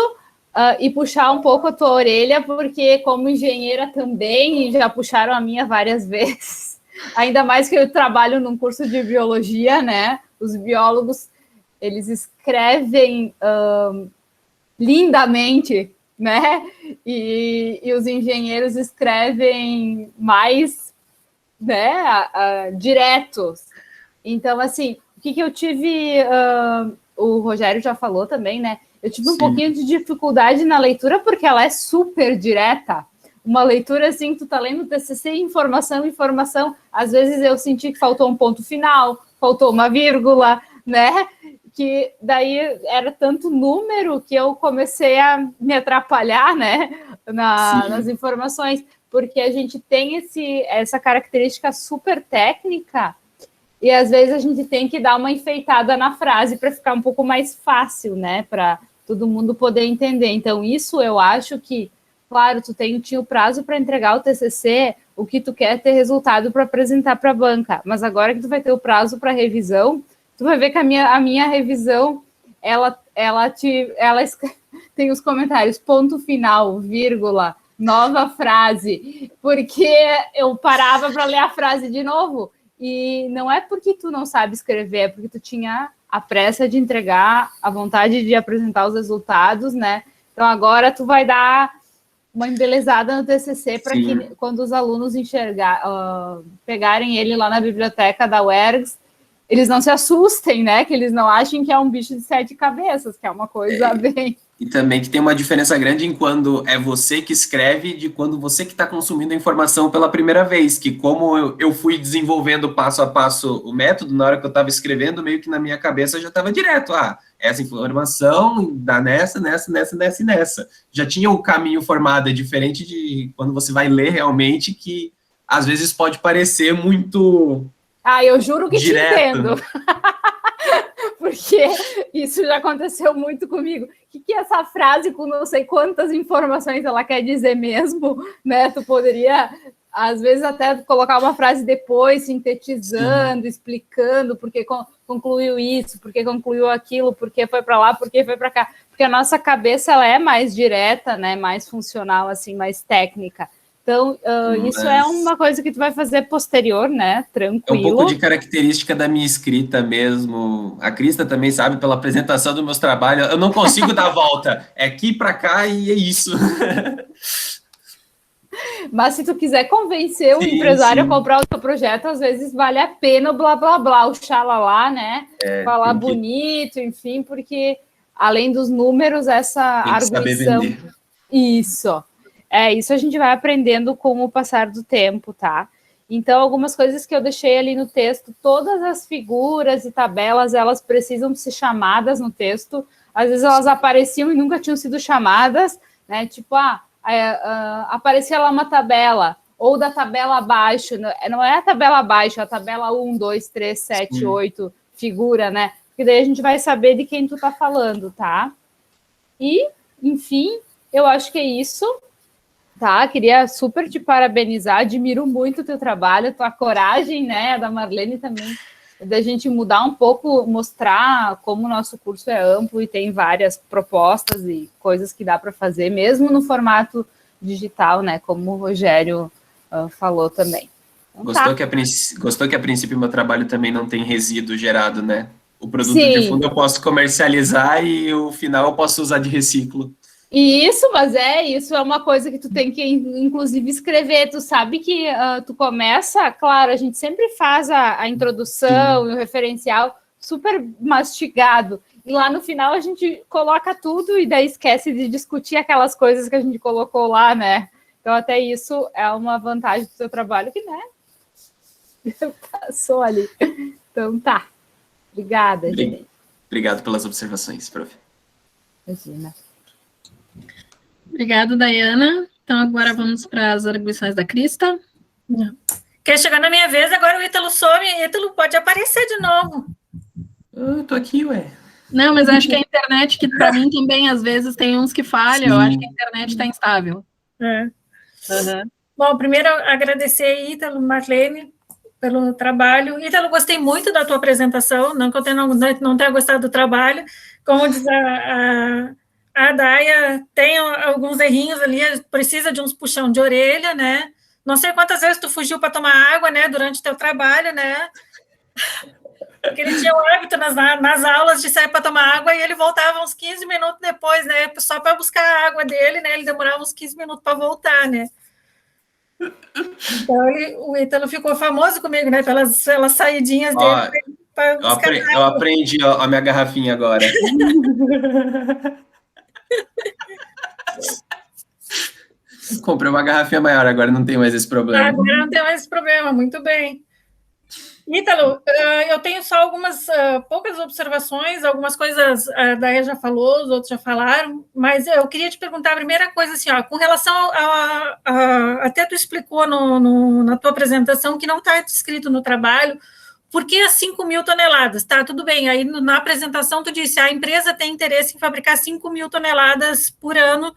e puxar um pouco a tua orelha, porque como engenheira também, já puxaram a minha várias vezes, ainda mais que eu trabalho num curso de biologia, né, os biólogos, eles escrevem lindamente, né, e os engenheiros escrevem mais, né, diretos. Então, assim, o que eu tive... o Rogério já falou também, né? Eu tive um pouquinho de dificuldade na leitura, porque ela é super direta. Uma leitura, assim, tu tá lendo o TCC, informação. Às vezes eu senti que faltou um ponto final, faltou uma vírgula, né? Que daí era tanto número que eu comecei a me atrapalhar, né? Nas informações, porque a gente tem essa característica super técnica. E às vezes a gente tem que dar uma enfeitada na frase para ficar um pouco mais fácil, né? Para todo mundo poder entender. Então, isso eu acho que, claro, tu tinha o prazo para entregar o TCC, o que tu quer é ter resultado para apresentar para a banca. Mas agora que tu vai ter o prazo para revisão, tu vai ver que a minha revisão, ela tem os comentários, ponto final, vírgula, nova frase, porque eu parava para ler a frase de novo. E não é porque tu não sabe escrever, é porque tu tinha a pressa de entregar, a vontade de apresentar os resultados, né? Então, agora tu vai dar uma embelezada no TCC para que, quando os alunos pegarem ele lá na biblioteca da UERGS, eles não se assustem, né? Que eles não achem que é um bicho de 7 cabeças, que é uma coisa bem... E também que tem uma diferença grande em quando é você que escreve de quando você que está consumindo a informação pela primeira vez, que como eu fui desenvolvendo passo a passo o método, na hora que eu estava escrevendo, meio que na minha cabeça já estava direto, essa informação dá nessa. Já tinha o caminho formado, é diferente de quando você vai ler realmente, que às vezes pode parecer muito... eu juro que direto. Te entendo. Porque isso já aconteceu muito comigo. O que é essa frase com não sei quantas informações ela quer dizer mesmo, né? Tu poderia, às vezes, até colocar uma frase depois, sintetizando, explicando por que concluiu isso, por que concluiu aquilo, por que foi para lá, por que foi para cá. Porque a nossa cabeça ela é mais direta, né? Mais funcional, assim, mais técnica. Então, isso é uma coisa que tu vai fazer posterior, né? Tranquilo. É um pouco de característica da minha escrita mesmo. A Crista também sabe, pela apresentação dos meus trabalhos, eu não consigo dar a volta. É aqui para cá e é isso. Mas se tu quiser convencer o empresário a comprar o teu projeto, às vezes vale a pena o blá, blá, blá, o xalala, né? Falar bonito, enfim, porque além dos números, essa arguição... Isso a gente vai aprendendo com o passar do tempo, tá? Então, algumas coisas que eu deixei ali no texto, todas as figuras e tabelas, elas precisam ser chamadas no texto. Às vezes elas apareciam e nunca tinham sido chamadas, né? Tipo, aparecia lá uma tabela, ou da tabela abaixo, não é a tabela abaixo, é a tabela 1, 2, 3, 7, 8, figura, né? Porque daí a gente vai saber de quem tu tá falando, tá? E, enfim, eu acho que é isso, tá? Queria super te parabenizar, admiro muito o teu trabalho, tua coragem, né, da Marlene também, da gente mudar um pouco, mostrar como o nosso curso é amplo e tem várias propostas e coisas que dá para fazer, mesmo no formato digital, né, como o Rogério falou também. Então, Gostou que a princípio meu trabalho também não tem resíduo gerado, né? O produto Sim. de fundo eu posso comercializar e o final eu posso usar de reciclo. Isso, mas isso é uma coisa que tu tem que, inclusive, escrever. Tu sabe que tu começa, claro, a gente sempre faz a introdução e o referencial super mastigado. E lá no final a gente coloca tudo e daí esquece de discutir aquelas coisas que a gente colocou lá, né? Então, até isso é uma vantagem do seu trabalho, que, né? Passou ali. Então, tá. Obrigada, gente. Obrigado pelas observações, prof. Imagina. Obrigada, Dayana. Então, agora vamos para as arguições da Crista. Quer chegar na minha vez, agora o Ítalo some. Ítalo pode aparecer de novo. Eu tô aqui, ué. Não, mas acho que a internet, que para mim também, às vezes, tem uns que falham. Eu acho que a internet está instável. Bom, primeiro, agradecer a Ítalo, Marlene, pelo trabalho. Ítalo, gostei muito da tua apresentação, não que eu não tenha gostado do trabalho. Como diz a Daia, tem alguns errinhos ali, precisa de uns puxão de orelha, né? Não sei quantas vezes tu fugiu para tomar água, né, durante o teu trabalho, né? Porque ele tinha o hábito nas aulas de sair para tomar água e ele voltava uns 15 minutos depois, né? Só para buscar a água dele, né? Ele demorava uns 15 minutos para voltar, né? Então, o Ítalo ficou famoso comigo, né? Pelas saidinhas dele. Eu aprendi a minha garrafinha agora. Comprei uma garrafinha maior, agora não tem mais esse problema. Agora não tem mais esse problema, muito bem. Ítalo, eu tenho só algumas poucas observações, algumas coisas a Daia já falou, os outros já falaram, mas eu queria te perguntar a primeira coisa, assim, ó, com relação até tu explicou na tua apresentação que não está descrito no trabalho, por que as 5.000 toneladas? Tá, tudo bem, aí na apresentação tu disse, a empresa tem interesse em fabricar 5.000 toneladas por ano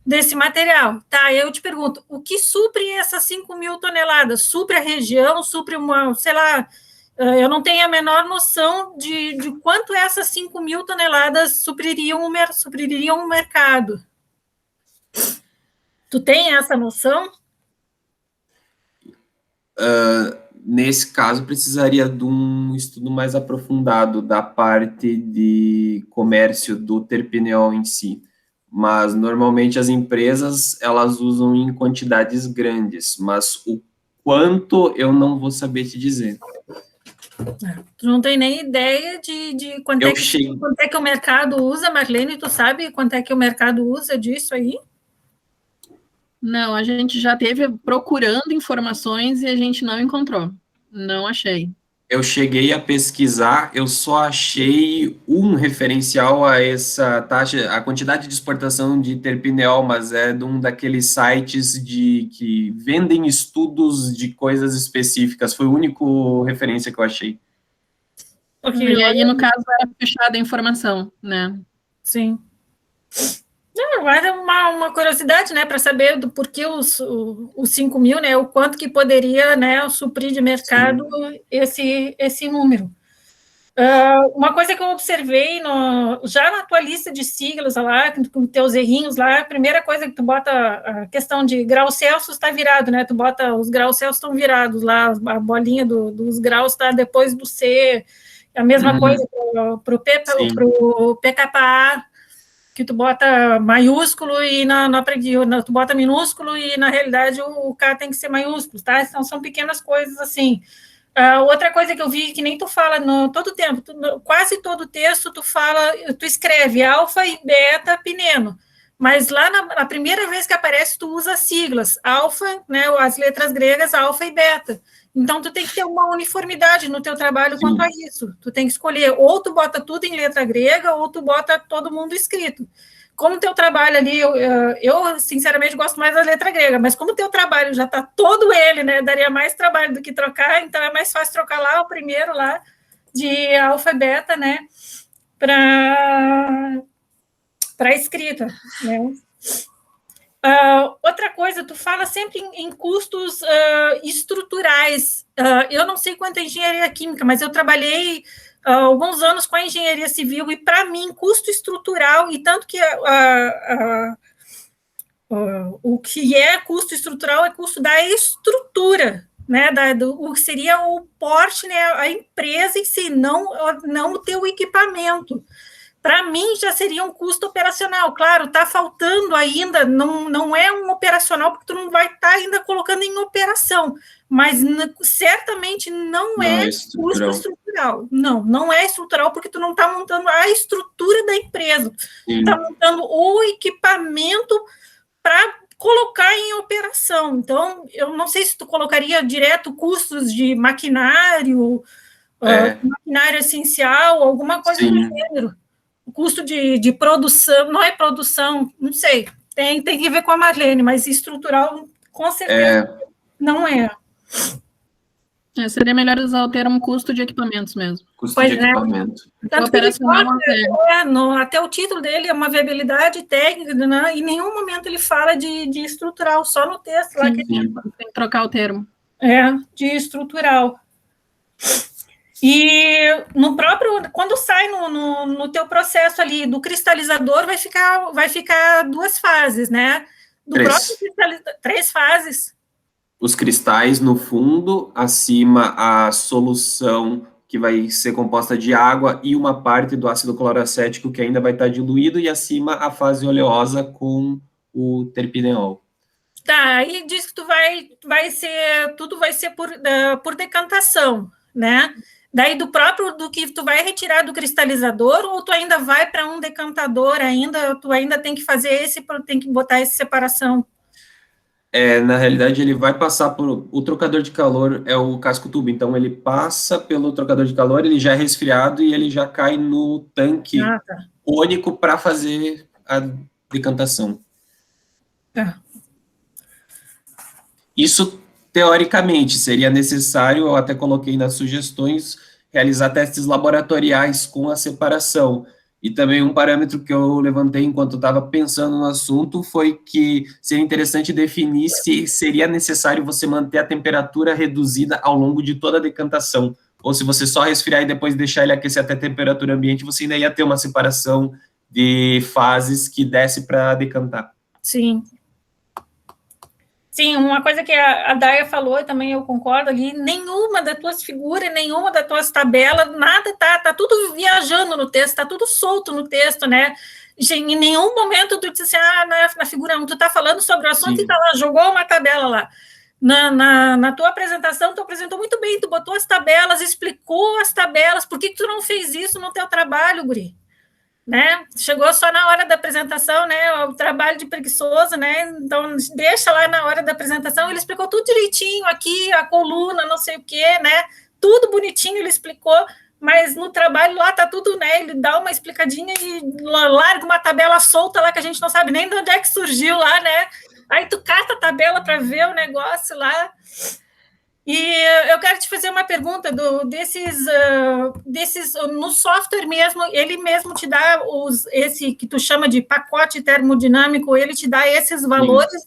desse material, tá? Eu te pergunto, o que supre essas 5.000 toneladas? Supre a região, supre uma, sei lá, eu não tenho a menor noção de quanto essas 5.000 toneladas supririam o mercado. Tu tem essa noção? Nesse caso, precisaria de um estudo mais aprofundado da parte de comércio do terpineol em si. Mas, normalmente, as empresas, elas usam em quantidades grandes, mas o quanto eu não vou saber te dizer. Tu não tem nem ideia de quanto é que o mercado usa, Marlene, tu sabe quanto é que o mercado usa disso aí? Não, a gente já teve procurando informações e a gente não encontrou. Não achei. Eu cheguei a pesquisar, eu só achei um referencial a essa taxa, a quantidade de exportação de terpineol, mas é de um daqueles sites que vendem estudos de coisas específicas. Foi o único referência que eu achei. E aí, no caso, era fechada a informação, né? Sim. Não, mas é uma curiosidade, né, para saber do porquê os 5.000, né, o quanto que poderia, né, suprir de mercado esse número. Uma coisa que eu observei já na tua lista de siglas lá, com teus errinhos lá, a primeira coisa que tu bota, a questão de graus Celsius está virado, né, tu bota os graus Celsius estão virados lá, a bolinha dos graus está depois do C, a mesma coisa para o PKA, que tu bota maiúsculo e tu bota minúsculo e, na realidade, o K tem que ser maiúsculo, tá? Então, são pequenas coisas assim. Outra coisa que eu vi, que nem tu fala todo tempo, quase todo texto tu escreve alfa e beta pineno, mas lá na primeira vez que aparece, tu usa siglas, alfa, né, as letras gregas, alfa e beta. Então, tu tem que ter uma uniformidade no teu trabalho quanto a isso. Tu tem que escolher, ou tu bota tudo em letra grega, ou tu bota todo mundo escrito. como o teu trabalho ali, eu sinceramente gosto mais da letra grega, mas como o teu trabalho já está todo ele, né, daria mais trabalho do que trocar, então é mais fácil trocar lá o primeiro lá de alfa e beta, né, para escrita, né. Outra coisa, tu fala sempre em custos estruturais. Eu não sei quanto é engenharia química, mas eu trabalhei alguns anos com a engenharia civil, e para mim, custo estrutural, e tanto que o que é custo estrutural é custo da estrutura, né, o que seria o porte, né, a empresa em si, não o teu equipamento. Para mim, já seria um custo operacional. Claro, está faltando ainda, não é um operacional, porque tu não vai estar ainda colocando em operação, mas certamente não é custo estrutural. Não é estrutural, porque tu não está montando a estrutura da empresa. Está montando o equipamento para colocar em operação. Então, eu não sei se tu colocaria direto custos de maquinário, maquinário essencial, alguma coisa do gênero. O custo de produção, não é produção, não sei, tem que ver com a Marlene, mas estrutural, com certeza, não é. Seria melhor usar o termo custo de equipamentos mesmo. Custo de equipamento. Tanto que até o título dele é uma viabilidade técnica, né? Em nenhum momento ele fala de estrutural, só no texto lá que tem que trocar o termo. De estrutural. E no próprio, quando sai no teu processo ali do cristalizador, vai ficar 2 fases, né? Três fases. Os cristais no fundo, acima a solução que vai ser composta de água e uma parte do ácido cloroacético que ainda vai estar diluído, e acima a fase oleosa com o terpineol. Tá, aí diz que tudo vai ser por decantação, né? Daí do que tu vai retirar do cristalizador, ou tu ainda vai para um decantador tu ainda tem que fazer tem que botar essa separação? Na realidade, ele vai passar por... O trocador de calor é o casco-tubo, então ele passa pelo trocador de calor, ele já é resfriado e ele já cai no tanque único para fazer a decantação. Tá. Isso, teoricamente, seria necessário, eu até coloquei nas sugestões, realizar testes laboratoriais com a separação. E também um parâmetro que eu levantei enquanto estava pensando no assunto foi que seria interessante definir se seria necessário você manter a temperatura reduzida ao longo de toda a decantação, ou se você só resfriar e depois deixar ele aquecer até a temperatura ambiente, você ainda ia ter uma separação de fases que desse para decantar. Sim. Sim, uma coisa que a Daya falou, e também eu concordo ali, nenhuma das tuas figuras, nenhuma das tuas tabelas, nada tá tudo viajando no texto, tá tudo solto no texto, né? Em nenhum momento tu disse assim, na figura 1, tu tá falando sobre o assunto e tá lá, jogou uma tabela lá. Na tua apresentação, tu apresentou muito bem, tu botou as tabelas, explicou as tabelas, por que tu não fez isso no teu trabalho, guri? Né? Chegou só na hora da apresentação, né? O trabalho de preguiçoso, né? Então deixa lá na hora da apresentação, ele explicou tudo direitinho aqui, a coluna, não sei o quê, né? Tudo bonitinho ele explicou, mas no trabalho lá tá tudo, né? Ele dá uma explicadinha e larga uma tabela solta lá que a gente não sabe nem de onde é que surgiu lá, né? Aí tu cata a tabela para ver o negócio lá. E eu quero te fazer uma pergunta desses no software mesmo, ele mesmo te dá esse que tu chama de pacote termodinâmico, ele te dá esses valores,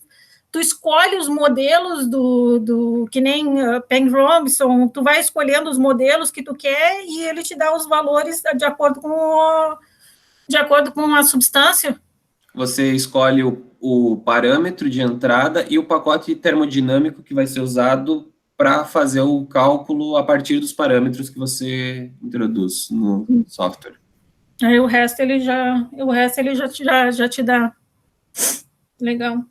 tu escolhe os modelos do que nem Penn Robinson, tu vai escolhendo os modelos que tu quer e ele te dá os valores de acordo com a substância? Você escolhe o parâmetro de entrada e o pacote termodinâmico que vai ser usado para fazer o cálculo a partir dos parâmetros que você introduz no software. Aí o resto ele já te dá. Legal.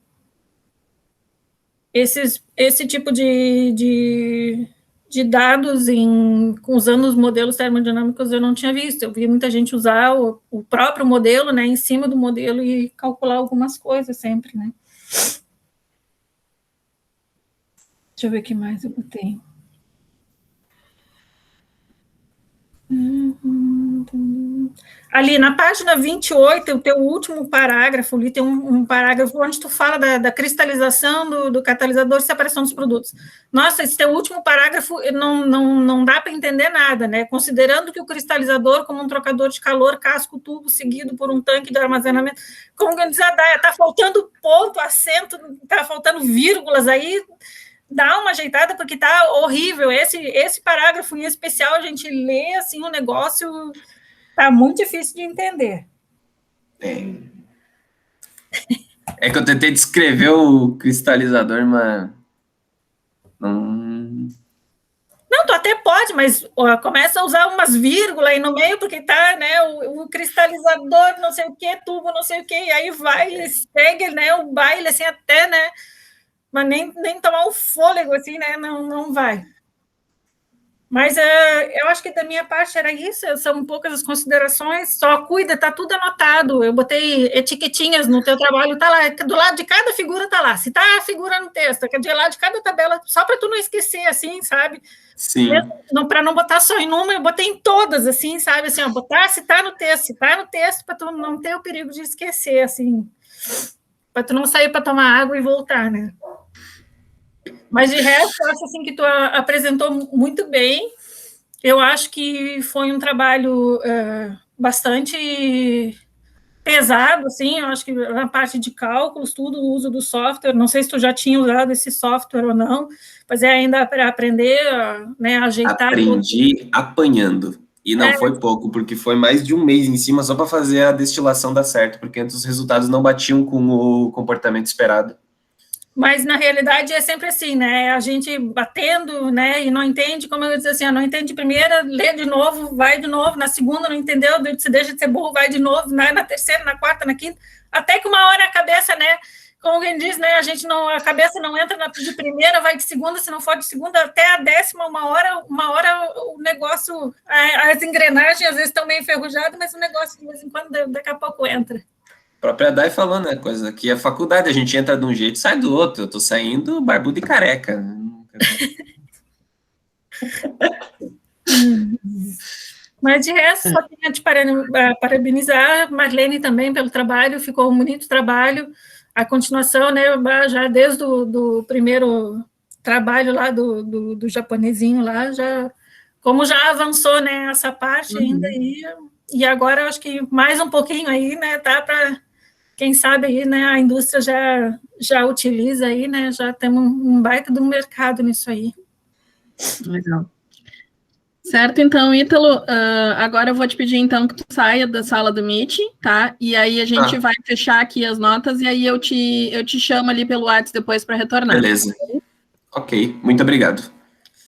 Esse tipo de dados usando os modelos termodinâmicos eu não tinha visto. Eu vi muita gente usar o próprio modelo, né, em cima do modelo e calcular algumas coisas sempre, né? Deixa eu ver o que mais eu botei. ali na página 28, o teu último parágrafo, ali tem um parágrafo onde tu fala da cristalização do catalisador e separação dos produtos. Nossa, esse teu último parágrafo não dá para entender nada, né? Considerando que o cristalizador, como um trocador de calor, casco, tubo, seguido por um tanque de armazenamento, como que diz a Daia, está faltando ponto, acento, está faltando vírgulas aí, dá uma ajeitada, porque está horrível. Esse parágrafo em especial, a gente lê, assim, um negócio... Tá muito difícil de entender. É que eu tentei descrever o cristalizador, mas não, tu até pode, mas ó, começa a usar umas vírgulas aí no meio, porque tá, né, o cristalizador, não sei o que, tubo, não sei o que, e aí vai, segue, né, o baile, assim, até, né, mas nem tomar um fôlego, assim, né, não vai. Mas eu acho que da minha parte era isso, são poucas as considerações, só cuida, tá tudo anotado, eu botei etiquetinhas no teu trabalho, tá lá, do lado de cada figura tá lá, se tá a figura no texto, que é de lado de cada tabela, só para tu não esquecer, assim, sabe? sim. Para não botar só em uma, eu botei em todas, assim, sabe? Assim, ó, botar se tá no texto, para tu não ter o perigo de esquecer, assim, para tu não sair para tomar água e voltar, né? Mas, de resto, eu acho assim, que tu apresentou muito bem. Eu acho que foi um trabalho bastante pesado, assim, eu acho que na parte de cálculos, tudo, o uso do software, não sei se tu já tinha usado esse software ou não, mas é ainda para aprender, né, ajeitar. Aprendi apanhando, e não foi pouco, porque foi mais de um mês em cima só para fazer a destilação dar certo, porque antes os resultados não batiam com o comportamento esperado. Mas, na realidade, é sempre assim, né? A gente batendo, né? E não entende, como eu disse assim, não entende de primeira, lê de novo, vai de novo, na segunda não entendeu, se deixa de ser burro, vai de novo, né? Na terceira, na quarta, na quinta, até que uma hora a cabeça, né? Como alguém diz, né? A cabeça não entra de primeira, vai de segunda, se não for de segunda, até a décima, uma hora o negócio, as engrenagens às vezes estão meio enferrujadas, mas o negócio, de vez em quando, daqui a pouco entra. A própria Dai falou, né, coisa que a faculdade, a gente entra de um jeito e sai do outro. Eu tô saindo barbudo e careca. Mas de resto, só tenho te parabenizar, Marlene também pelo trabalho, ficou um bonito trabalho. A continuação, né, já desde do primeiro trabalho lá do japonesinho lá, como já avançou, né, essa parte ainda, e agora eu acho que mais um pouquinho aí, né, tá para... Quem sabe aí, né, a indústria já utiliza aí, né, já temos um baita do mercado nisso aí. Legal. Certo, então, Ítalo, agora eu vou te pedir, então, que tu saia da sala do Meet, tá? E aí a gente vai fechar aqui as notas e aí eu te chamo ali pelo WhatsApp depois para retornar. Beleza. Ok, muito obrigado.